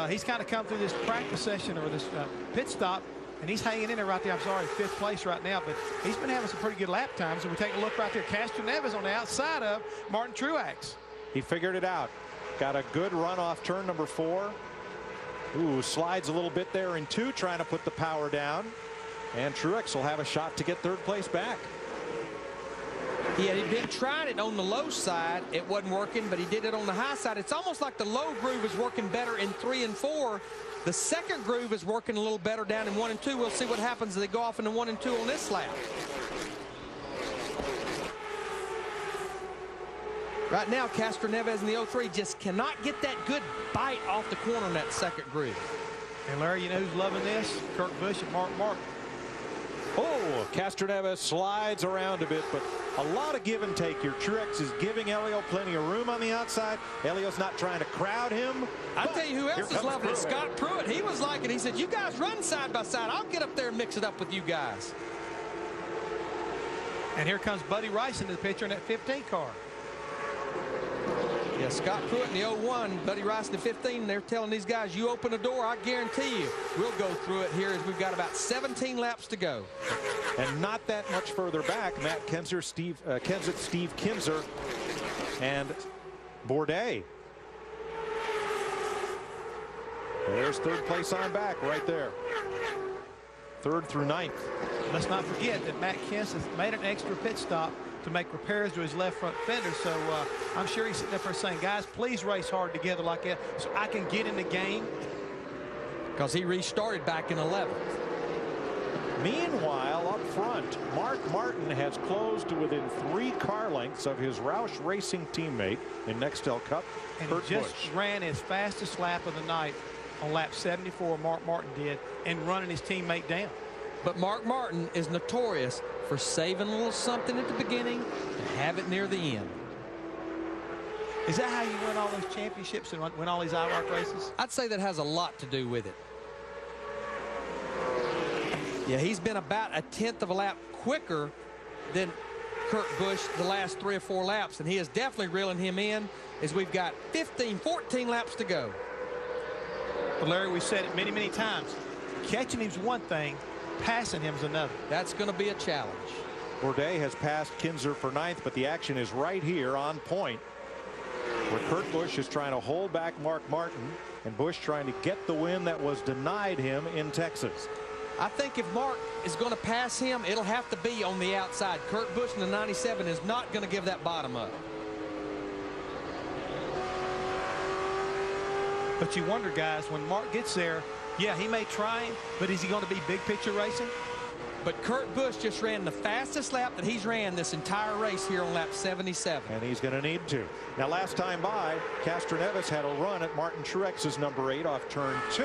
He's kind of come through this practice session or this pit stop, and he's hanging in there right there. I'm sorry, 5th place right now, but he's been having some pretty good lap times. And we take a look right there. Castroneves on the outside of Martin Truex. He figured it out. Got a good run off turn number 4. Ooh, slides a little bit there in 2, trying to put the power down. And Truex will have a shot to get 3rd place back. Yeah, he'd been trying it on the low side. It wasn't working, but he did it on the high side. It's almost like the low groove is working better in 3 and 4. The second groove is working a little better down in 1 and 2. We'll see what happens as they go off into 1 and 2 on this lap. Right now, Castroneves in the 03 just cannot get that good bite off the corner in that second groove. And Larry, you know who's loving this? Kurt Busch and Mark Martin. Oh, Castroneves slides around a bit, but a lot of give and take here. Truex is giving Helio plenty of room on the outside. Helio's not trying to crowd him. I'll tell you who else is loving it. Scott Pruitt. He was liking it. He said, you guys run side by side. I'll get up there and mix it up with you guys. And here comes Buddy Rice into the picture in that 15 car. Yeah, Scott Pruitt in the 01, Buddy Rice in the 15. They're telling these guys, you open the door, I guarantee you we'll go through it here as we've got about 17 laps to go. And not that much further back, Matt Kenseth, Steve Kinser, and Bourdais. There's 3rd place on back right there. 3rd through 9th. Let's not forget that Matt Kenseth made an extra pit stop to make repairs to his left front fender. So I'm sure he's sitting up there saying, guys, please race hard together like that so I can get in the game. Because he restarted back in 11th. Meanwhile, up front, Mark Martin has closed to within 3 car lengths of his Roush Racing teammate in Nextel Cup, and Kurt he just Busch. ran his fastest lap of the night on lap 74, Mark Martin did, and running his teammate down. But Mark Martin is notorious for saving a little something at the beginning and have it near the end. Is that how you win all those championships and win all these IROC races? I'd say that has a lot to do with it. Yeah, he's been about 1/10 of a lap quicker than Kurt Busch the last 3 or 4 laps, and he is definitely reeling him in as we've got 14 laps to go. But Larry, we said it many, many times. Catching him's one thing, passing him's another. That's going to be a challenge. Bourdais has passed Kinser for 9th, but the action is right here on point, where Kurt Busch is trying to hold back Mark Martin, and Busch trying to get the win that was denied him in Texas. I think if Mark is going to pass him, it'll have to be on the outside. Kurt Busch in the 97 is not going to give that bottom up. But you wonder, guys, when Mark gets there, yeah, he may try him, but is he going to be big picture racing? But Kurt Busch just ran the fastest lap that he's ran this entire race here on lap 77. And he's going to need to. Now, last time by, Castroneves had a run at Martin Truex's number 8 off turn 2.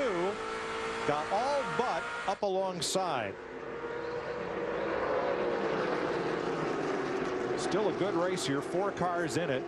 Got all but up alongside. Still a good race here. 4 cars in it.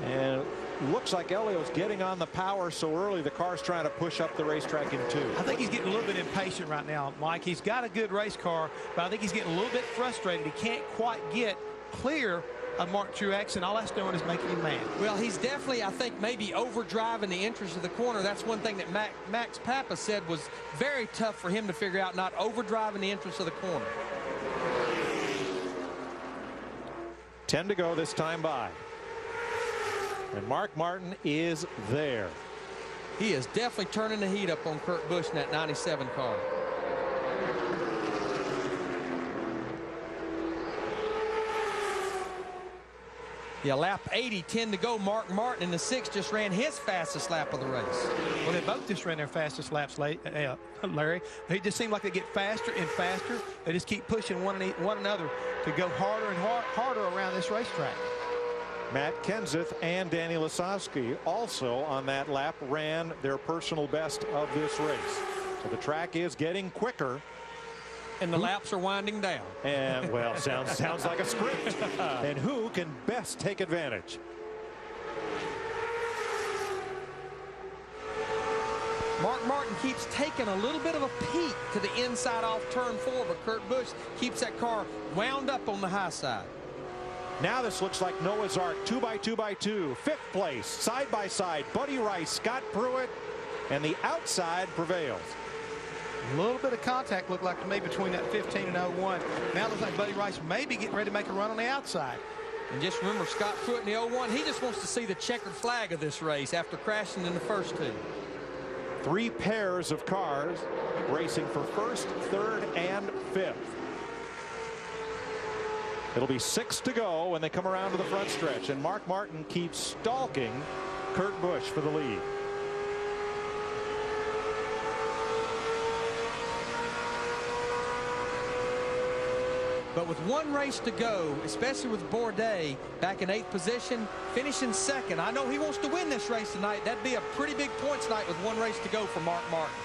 And looks like Helio's getting on the power so early. The car's trying to push up the racetrack in 2. I think he's getting a little bit impatient right now, Mike. He's got a good race car, but I think he's getting a little bit frustrated. He can't quite get clear of Mark Truex, and all that's doing is making him mad. Well, he's definitely, I think, maybe overdriving the entrance of the corner. That's one thing that Max Papa said was very tough for him to figure out, not overdriving the entrance of the corner. 10 to go this time by. And Mark Martin is there. He is definitely turning the heat up on Kurt Busch in that 97 car. Yeah, lap 80, 10 to go. Mark Martin in the 6 just ran his fastest lap of the race. Well, they both just ran their fastest laps, Larry. They just seem like they get faster and faster. They just keep pushing one another to go harder and harder around this racetrack. Matt Kenseth and Danny Lasowski also on that lap ran their personal best of this race. So the track is getting quicker. And the laps are winding down. And, well, sounds like a script. And who can best take advantage? Mark Martin keeps taking a little bit of a peek to the inside off turn 4, but Kurt Busch keeps that car wound up on the high side. Now this looks like Noah's Ark, 2x2x2, 5th place, side by side, Buddy Rice, Scott Pruitt, and the outside prevails. A little bit of contact looked like to me between that 15 and 01. Now it looks like Buddy Rice may be getting ready to make a run on the outside. And just remember, Scott Pruitt in the 01, he just wants to see the checkered flag of this race after crashing in the first 2. 3 pairs of cars racing for 1st, 3rd, and 5th. It'll be 6 to go when they come around to the front stretch, and Mark Martin keeps stalking Kurt Busch for the lead. But with 1 race to go, especially with Bourdais back in 8th position, finishing 2nd. I know he wants to win this race tonight. That'd be a pretty big points night with 1 race to go for Mark Martin.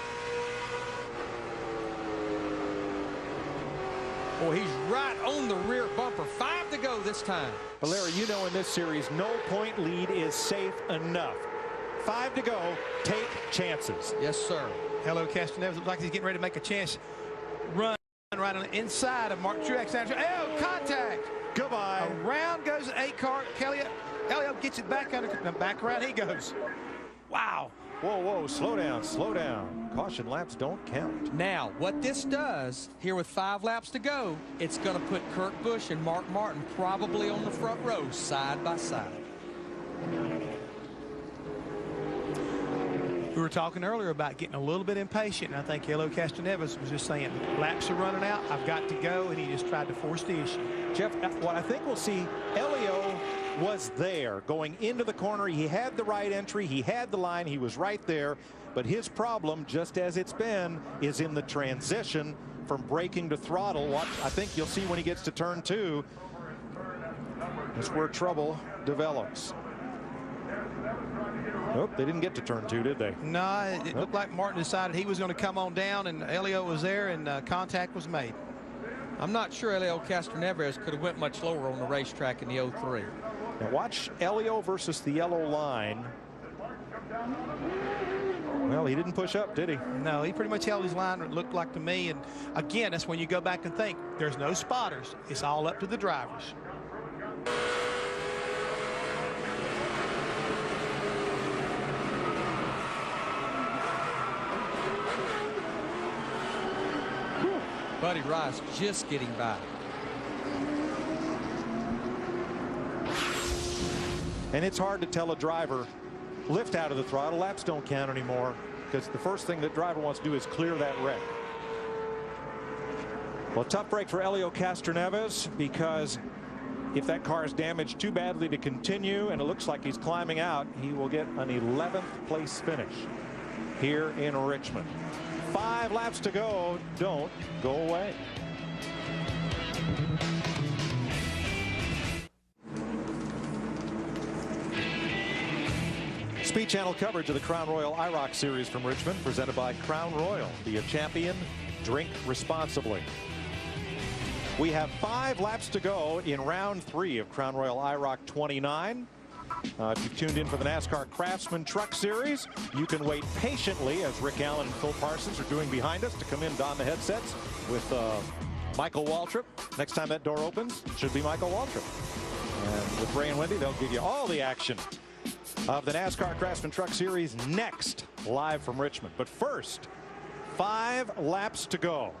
Boy, he's right on the rear bumper. 5 to go this time. But Larry, you know in this series, no point lead is safe enough. 5 to go. Take chances. Yes, sir. Hello, Castroneves. Looks like he's getting ready to make a chance run right on the inside of Mark Truex. Oh, contact. Goodbye. Around goes the 8 car. Elliott gets it back under the back around. He goes. Wow. Whoa, whoa, slow down, slow down. Caution laps don't count. Now, what this does, here with 5 laps to go, it's going to put Kurt Busch and Mark Martin probably on the front row, side by side. We were talking earlier about getting a little bit impatient, and I think Helio Castroneves was just saying, laps are running out, I've got to go, and he just tried to force the issue. Jeff, what I think we'll see, Helio was there going into the corner. He had the right entry, he had the line, he was right there, but his problem, just as it's been, is in the transition from braking to throttle. What I think you'll see when he gets to turn 2 is where trouble develops. Nope, they didn't get to turn 2, did they? No, it looked like Martin decided he was going to come on down, and Helio was there, and contact was made. I'm not sure Helio Castroneves could have went much lower on the racetrack in the 03. Now watch Helio versus the yellow line. Well, he didn't push up, did he? No, he pretty much held his line, it looked like to me. And again, that's when you go back and think, there's no spotters. It's all up to the drivers. Buddy Rice just getting by. And it's hard to tell a driver, lift out of the throttle. Laps don't count anymore, because the first thing that driver wants to do is clear that wreck. Well, tough break for Helio Castroneves, because if that car is damaged too badly to continue, and it looks like he's climbing out, he will get an 11th place finish here in Richmond. 5 laps to go. Don't go away. Speed Channel coverage of the Crown Royal IROC Series from Richmond, presented by Crown Royal. Be a champion, drink responsibly. We have 5 laps to go in round 3 of Crown Royal IROC 29. If you've tuned in for the NASCAR Craftsman Truck Series, you can wait patiently, as Rick Allen and Phil Parsons are doing behind us, to come in, don the headsets with Michael Waltrip. Next time that door opens, it should be Michael Waltrip. And with Ray and Wendy, they'll give you all the action of the NASCAR Craftsman Truck Series next, live from Richmond. But first, 5 laps to go.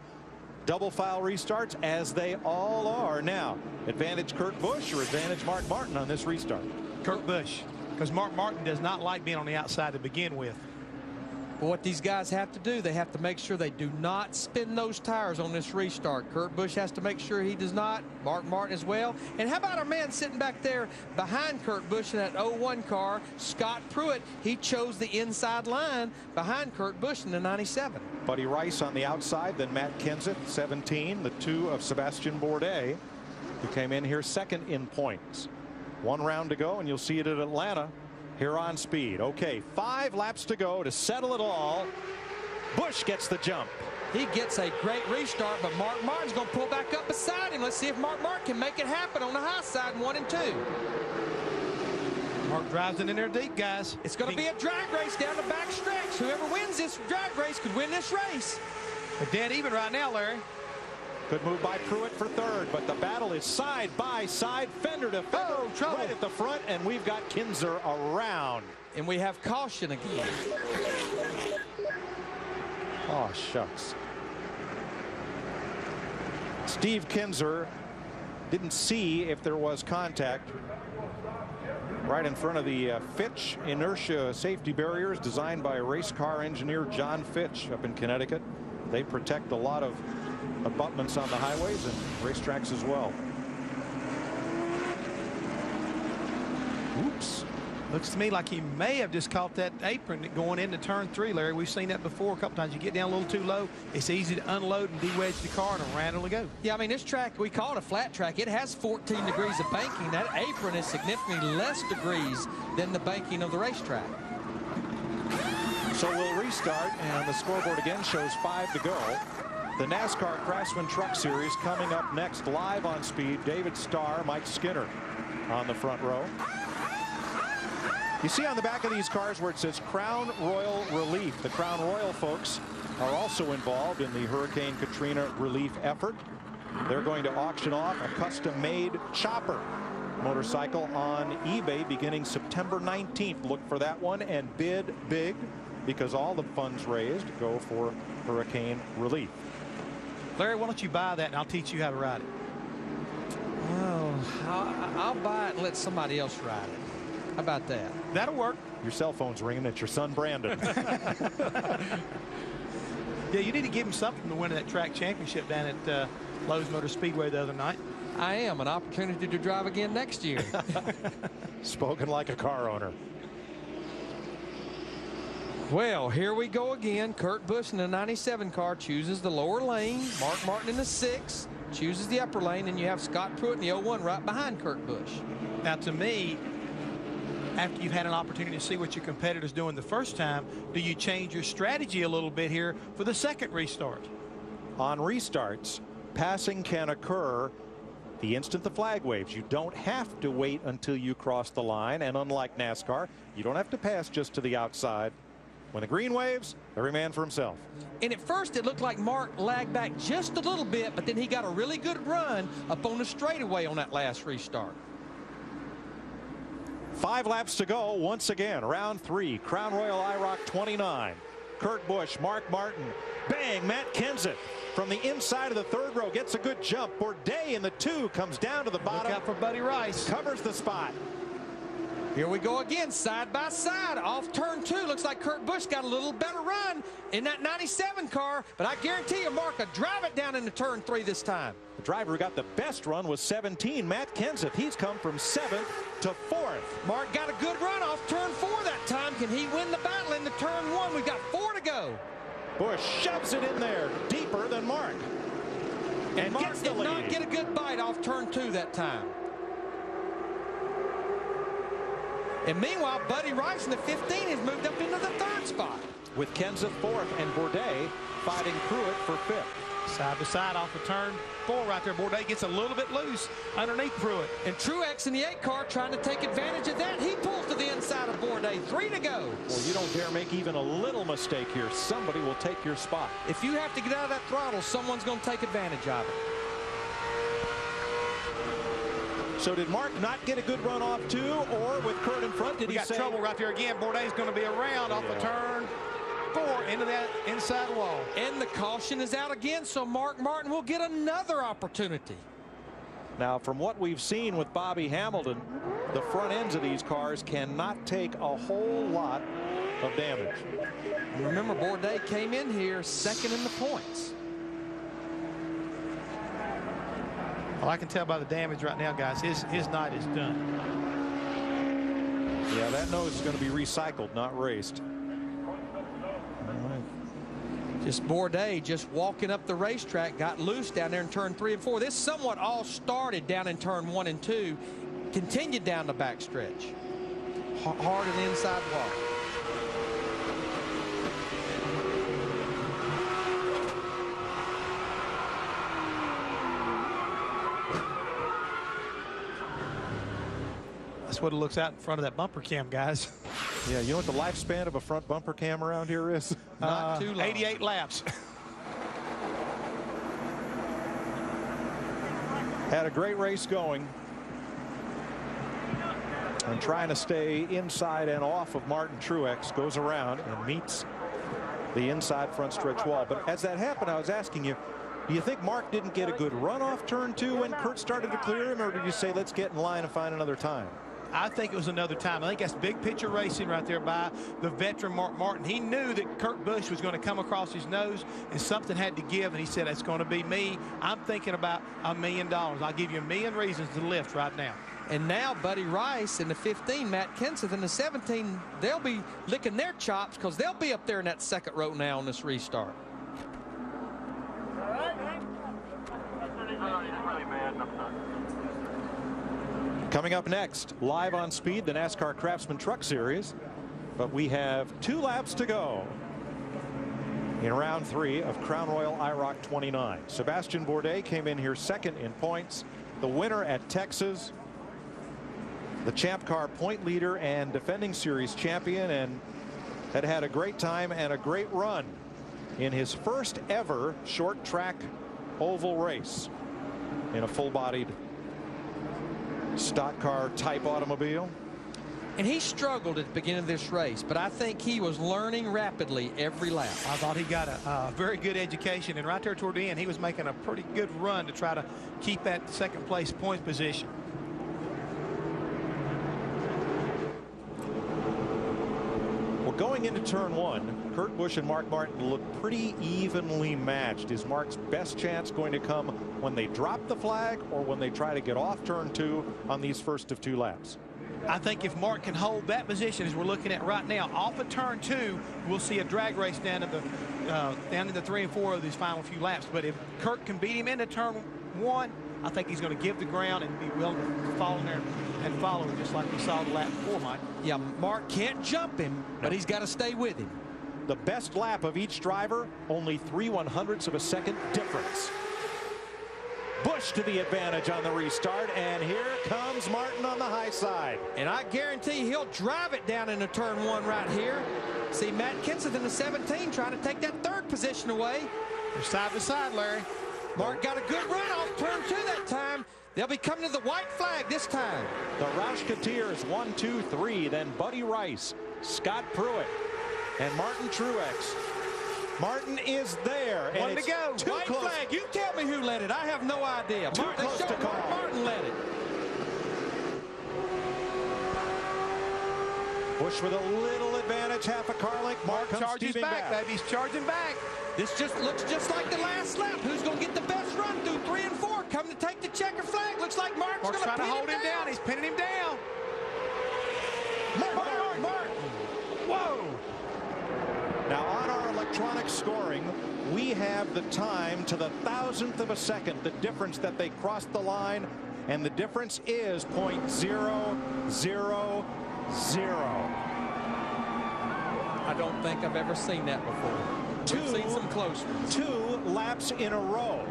Double file restarts, as they all are now. Advantage Kurt Busch or advantage Mark Martin on this restart? Kurt Busch, because Mark Martin does not like being on the outside to begin with. But what these guys have to do, they have to make sure they do not spin those tires on this restart. Kurt Busch has to make sure he does not. Mark Martin as well. And how about our man sitting back there behind Kurt Busch in that 01 car, Scott Pruitt? He chose the inside line behind Kurt Busch in the 97. Buddy Rice on the outside, then Matt Kenseth, 17, the 2 of Sebastian Bourdais, who came in here second in points. 1 round to go, and you'll see it at Atlanta here on speed. Okay, 5 laps to go to settle it all. Busch gets the jump. He gets a great restart, but Mark Martin's going to pull back up beside him. Let's see if Mark Martin can make it happen on the high side in 1 and 2. Mark drives it in there deep, guys. It's going to be a drag race down the back stretch. Whoever wins this drag race could win this race. They're dead even right now, Larry. Good move by Pruitt for third, but the battle is side by side, fender to fender, right at the front, and we've got Kinzer around. And we have caution again. Oh, shucks. Steve Kinzer didn't see if there was contact right in front of the Fitch inertia safety barriers designed by race car engineer John Fitch up in Connecticut. They protect a lot of abutments on the highways and racetracks as well. Oops. Looks to me like he may have just caught that apron going into turn 3, Larry. We've seen that before a couple times. You get down a little too low, it's easy to unload and de-wedge the car and randomly go. Yeah, I mean, this track, we call it a flat track. It has 14 degrees of banking. That apron is significantly less degrees than the banking of the racetrack. So we'll restart, and the scoreboard again shows 5 to go. The NASCAR Craftsman Truck Series coming up next live on speed. David Starr, Mike Skinner on the front row. You see on the back of these cars where it says Crown Royal Relief. The Crown Royal folks are also involved in the Hurricane Katrina relief effort. They're going to auction off a custom-made chopper motorcycle on eBay beginning September 19th. Look for that one and bid big, because all the funds raised go for hurricane relief. Larry, why don't you buy that and I'll teach you how to ride it? Oh, I'll buy it and let somebody else ride it. How about that? That'll work. Your cell phone's ringing. It's your son Brandon. Yeah, you need to give him something to win that track championship down at Lowe's Motor Speedway the other night. I am. An opportunity to drive again next year. Spoken like a car owner. Well, here we go again. Kurt Busch in the 97 car chooses the lower lane. Mark Martin in the 6 chooses the upper lane, and you have Scott Pruitt in the 01 right behind Kurt Busch. Now, to me, after you've had an opportunity to see what your competitor's doing the first time, do you change your strategy a little bit here for the second restart? On restarts, passing can occur the instant the flag waves. You don't have to wait until you cross the line, and unlike NASCAR, you don't have to pass just to the outside. When the green waves, every man for himself. And at first it looked like Mark lagged back just a little bit, but then he got a really good run up on the straightaway on that last restart. 5 laps to go once again. Round 3, Crown Royal IROC 29. Kurt Busch, Mark Martin, bang, Matt Kenseth from the inside of the 3rd row gets a good jump. Bourdais in the 2 comes down to the bottom. Look out for Buddy Rice. Covers the spot. Here we go again, side by side, off turn 2. Looks like Kurt Busch got a little better run in that 97 car, but I guarantee you Mark will drive it down into turn 3 this time. The driver who got the best run was 17, Matt Kenseth. He's come from 7th to 4th. Mark got a good run off turn 4 that time. Can he win the battle into turn 1? We've got 4 to go. Busch shoves it in there deeper than Mark. And Mark gets the did lead. not get a good bite off turn 2 that time. And meanwhile, Buddy Rice in the 15 has moved up into the 3rd spot. With Kenseth 4th and Bourdais fighting Pruitt for 5th. Side by side off of turn 4 right there. Bourdais gets a little bit loose underneath Pruitt. And Truex in the 8 car trying to take advantage of that. He pulls to the inside of Bourdais. 3 to go. Well, you don't dare make even a little mistake here. Somebody will take your spot. If you have to get out of that throttle, someone's going to take advantage of it. So did Mark not get a good run off too, or with Kurt in front, did We he got say trouble right there again. Bourdais going to be around off of turn 4 into that inside wall. And the caution is out again, so Mark Martin will get another opportunity. Now, from what we've seen with Bobby Hamilton, the front ends of these cars cannot take a whole lot of damage. And remember, Bourdais came in here second in the points. Well, I can tell by the damage right now, guys, his night is done. Yeah, that nose is going to be recycled, not raced. Just Bourdais just walking up the racetrack, got loose down there in turn 3 and 4. This somewhat all started down in turn 1 and 2, continued down the backstretch. Hard on the inside wall. That's what it looks out in front of that bumper cam, guys. Yeah, you know what the lifespan of a front bumper cam around here is? Not too long. 88 laps. Had a great race going. And trying to stay inside and off of Martin Truex, goes around and meets the inside front stretch wall. But as that happened, I was asking you, do you think Mark didn't get a good run off turn 2 when Kurt started to clear him, or did you say let's get in line and find another time? I think it was another time. I think that's big picture racing right there by the veteran Mark Martin. He knew that Kurt Busch was going to come across his nose and something had to give, and he said, it's going to be me. I'm thinking about $1 million. I'll give you 1 million reasons to lift right now. And now Buddy Rice in the 15, Matt Kenseth in the 17, they'll be licking their chops because they'll be up there in that second row now on this restart. Coming up next, live on Speed, the NASCAR Craftsman Truck Series. But we have 2 laps to go in round 3 of Crown Royal IROC 29. Sebastian Bourdais came in here second in points. The winner at Texas, the Champ Car point leader and defending series champion, and had a great time and a great run in his first ever short track oval race in a full-bodied stock car type automobile. And he struggled at the beginning of this race, but I think he was learning rapidly every lap. I thought he got a very good education, and right there toward the end, he was making a pretty good run to try to keep that second place point position. Well, going into turn 1, Kurt Busch and Mark Martin look pretty evenly matched. Is Mark's best chance going to come when they drop the flag or when they try to get off turn 2 on these first of 2 laps? I think if Mark can hold that position as we're looking at right now, off of turn 2, we'll see a drag race down in the 3 and 4 of these final few laps. But if Kurt can beat him into turn 1, I think he's going to give the ground and be willing to fall in there and follow him, just like we saw the lap before, Mike. Yeah, Mark can't jump him, but he's got to stay with him. The best lap of each driver, only 3/100ths of a second difference. Busch to the advantage on the restart, and here comes Martin on the high side. And I guarantee he'll drive it down into turn 1 right here. See Matt Kenseth in the 17 trying to take that 3rd position away. They're side by side, Larry. Mark got a good run off turn 2 that time. They'll be coming to the white flag this time. The Roush-Cotiers 1, 2, 3, then Buddy Rice, Scott Pruitt, and Martin Truex. Martin is there. One to go. White flag. You tell me who led it. I have no idea. Too close to call. Martin led it. Busch with a little advantage, half a car length. Mark comes charges steaming back, baby. He's charging back. This just looks just like the last lap. Who's going to get the best run through 3 and 4? Come to take the checker flag. Looks like Mark's going to trying to pin hold him down. He's pinning him down. Martin. Whoa. Now on our electronic scoring, we have the time to the 1,000th of a second, the difference that they crossed the line, and the difference is .000. I don't think I've ever seen that before. We've seen some close ones. 2 laps in a row.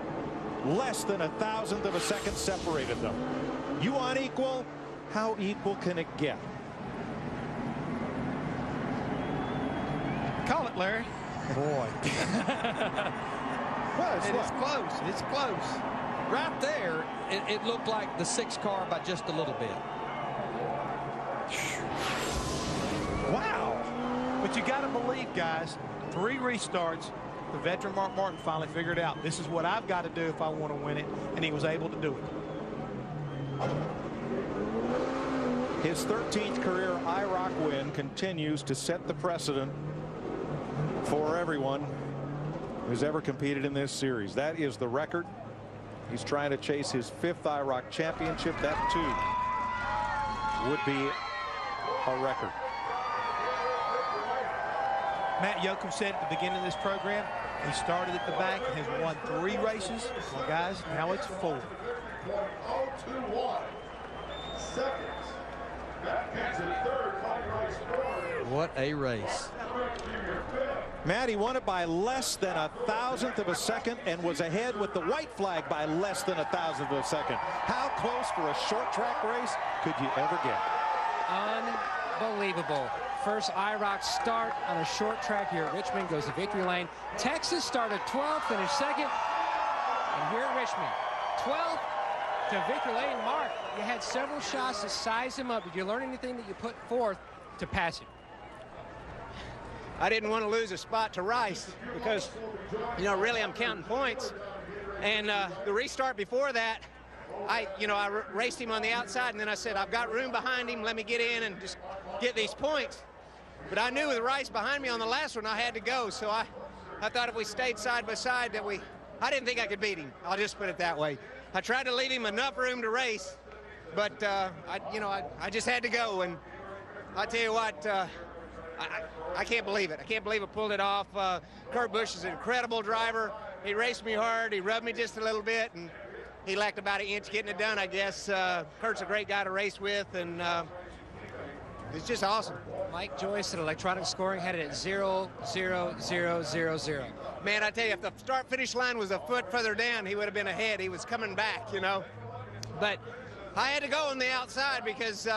Less than 1,000th of a second separated them. You want equal? How equal can it get? Call it, Larry. Boy. It's close. It's close. Right there, it looked like the 6 car by just a little bit. Wow. But you got to believe, guys, 3 restarts. The veteran Mark Martin finally figured out this is what I've got to do if I want to win it, and he was able to do it. His 13th career IROC win continues to set the precedent for everyone who's ever competed in this series. That is the record. He's trying to chase his 5th IROC championship. That too would be a record. Matt Yoakum said at the beginning of this program, he started at the back and has won 3 races. Well, guys, now it's 4. 021 seconds. What a race. Matt, he won it by less than 1,000th of a second and was ahead with the white flag by less than 1,000th of a second. How close for a short track race could you ever get? Unbelievable. First IROC start on a short track here at Richmond, goes to victory lane. Texas started 12th, finished second. And here at Richmond, 12th to victory lane. Mark, you had several shots to size him up. Did you learn anything that you put forth to pass him? I didn't want to lose a spot to Rice because, you know, really I'm counting points. And the restart before that, I raced him on the outside, and then I said, I've got room behind him. Let me get in and just get these points. But I knew with Rice behind me on the last one, I had to go. So I thought if we stayed side by side that I didn't think I could beat him. I'll just put it that way. I tried to leave him enough room to race, but I just had to go. And I tell you what, I can't believe it. I can't believe I pulled it off. Kurt Busch is an incredible driver. He raced me hard. He rubbed me just a little bit, and he lacked about an inch getting it done, I guess. Kurt's a great guy to race with, and it's just awesome. Mike Joyce at electronic scoring had it at 0, 0, 0, 0, 0. Man, I tell you, if the start-finish line was a foot further down, he would have been ahead. He was coming back, you know. But I had to go on the outside because,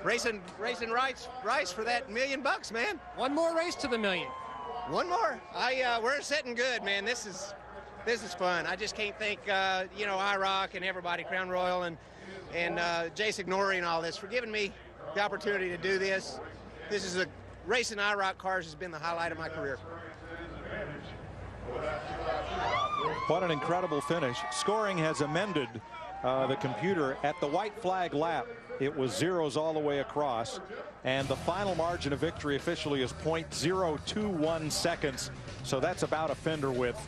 racing Rice for that $1 million, man. One more race to the $1 million. One more. We're sitting good, man. This is fun. I just can't think, IROC and everybody, Crown Royal and Jay Signori and all this for giving me the opportunity to do this. This is racing IROC cars has been the highlight of my career. What an incredible finish. Scoring has amended the computer at the white flag lap. It was zeros all the way across, and the final margin of victory officially is .021 seconds. So that's about a fender width.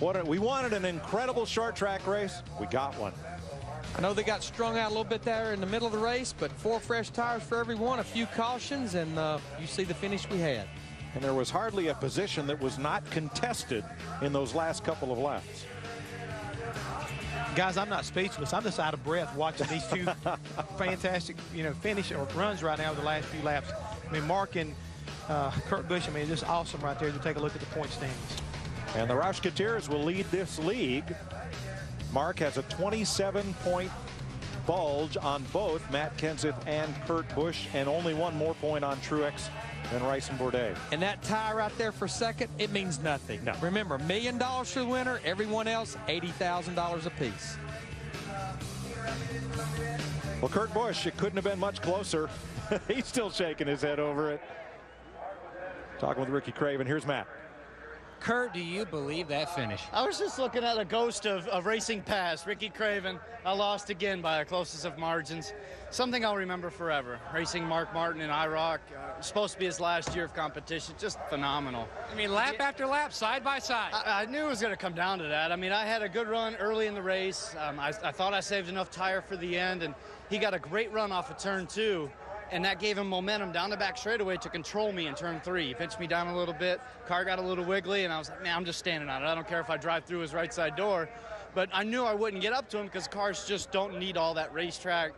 We wanted an incredible short track race. We got one. I know they got strung out a little bit there in the middle of the race, but 4 fresh tires for everyone, a few cautions, and you see the finish we had. And there was hardly a position that was not contested in those last couple of laps. Guys, I'm not speechless. I'm just out of breath watching these two fantastic, finish or runs right now with the last few laps. I mean, Mark and Kurt Busch, it's just awesome right there to take a look at the point standings. And the Roush-Gutierrez will lead this league. Mark has a 27-point bulge on both Matt Kenseth and Kurt Busch, and only one more point on Truex than Rice and Bourdais. And that tie right there for second, it means nothing. No. Remember, $1 million for the winner, everyone else $80,000 apiece. Well, Kurt Busch, it couldn't have been much closer. He's still shaking his head over it. Talking with Ricky Craven. Here's Matt. Kurt, do you believe that finish? I was just looking at a ghost of racing past. Ricky Craven, I lost again by the closest of margins. Something I'll remember forever. Racing Mark Martin in IROC. Supposed to be his last year of competition. Just phenomenal. I mean, lap after lap, side by side. I knew it was going to come down to that. I mean, I had a good run early in the race. I thought I saved enough tire for the end, and he got a great run off of turn 2. And that gave him momentum down the back straightaway to control me in turn 3. He pinched me down a little bit. Car got a little wiggly, and I was like, man, I'm just standing on it. I don't care if I drive through his right side door. But I knew I wouldn't get up to him because cars just don't need all that racetrack.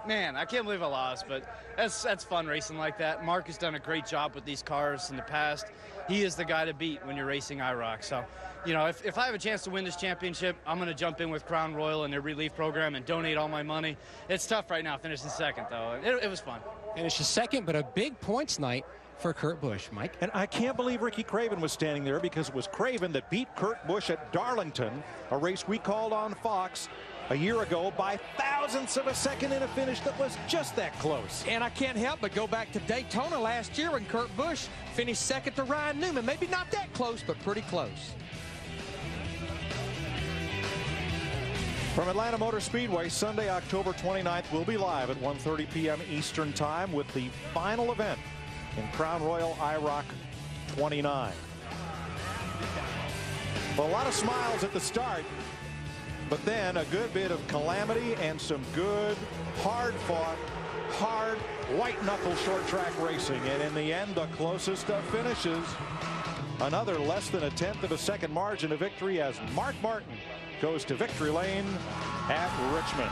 Man, I can't believe I lost, but that's fun racing like that. Mark has done a great job with these cars in the past. He is the guy to beat when you're racing IROC. So, if I have a chance to win this championship, I'm going to jump in with Crown Royal and their relief program and donate all my money. It's tough right now finishing second, though. It was fun. Finished second, but a big points night for Kurt Busch, Mike. And I can't believe Ricky Craven was standing there, because it was Craven that beat Kurt Busch at Darlington, a race we called on Fox a year ago, by thousandths of a second in a finish that was just that close. And I can't help but go back to Daytona last year when Kurt Busch finished second to Ryan Newman. Maybe not that close, but pretty close. From Atlanta Motor Speedway, Sunday, October 29th, we'll be live at 1:30 p.m. Eastern Time with the final event in Crown Royal IROC 29. Well, a lot of smiles at the start, but then a good bit of calamity and some good, hard-fought, hard, white-knuckle short-track racing. And in the end, the closest of finishes, another less than a tenth of a second margin of victory as Mark Martin goes to victory lane at Richmond.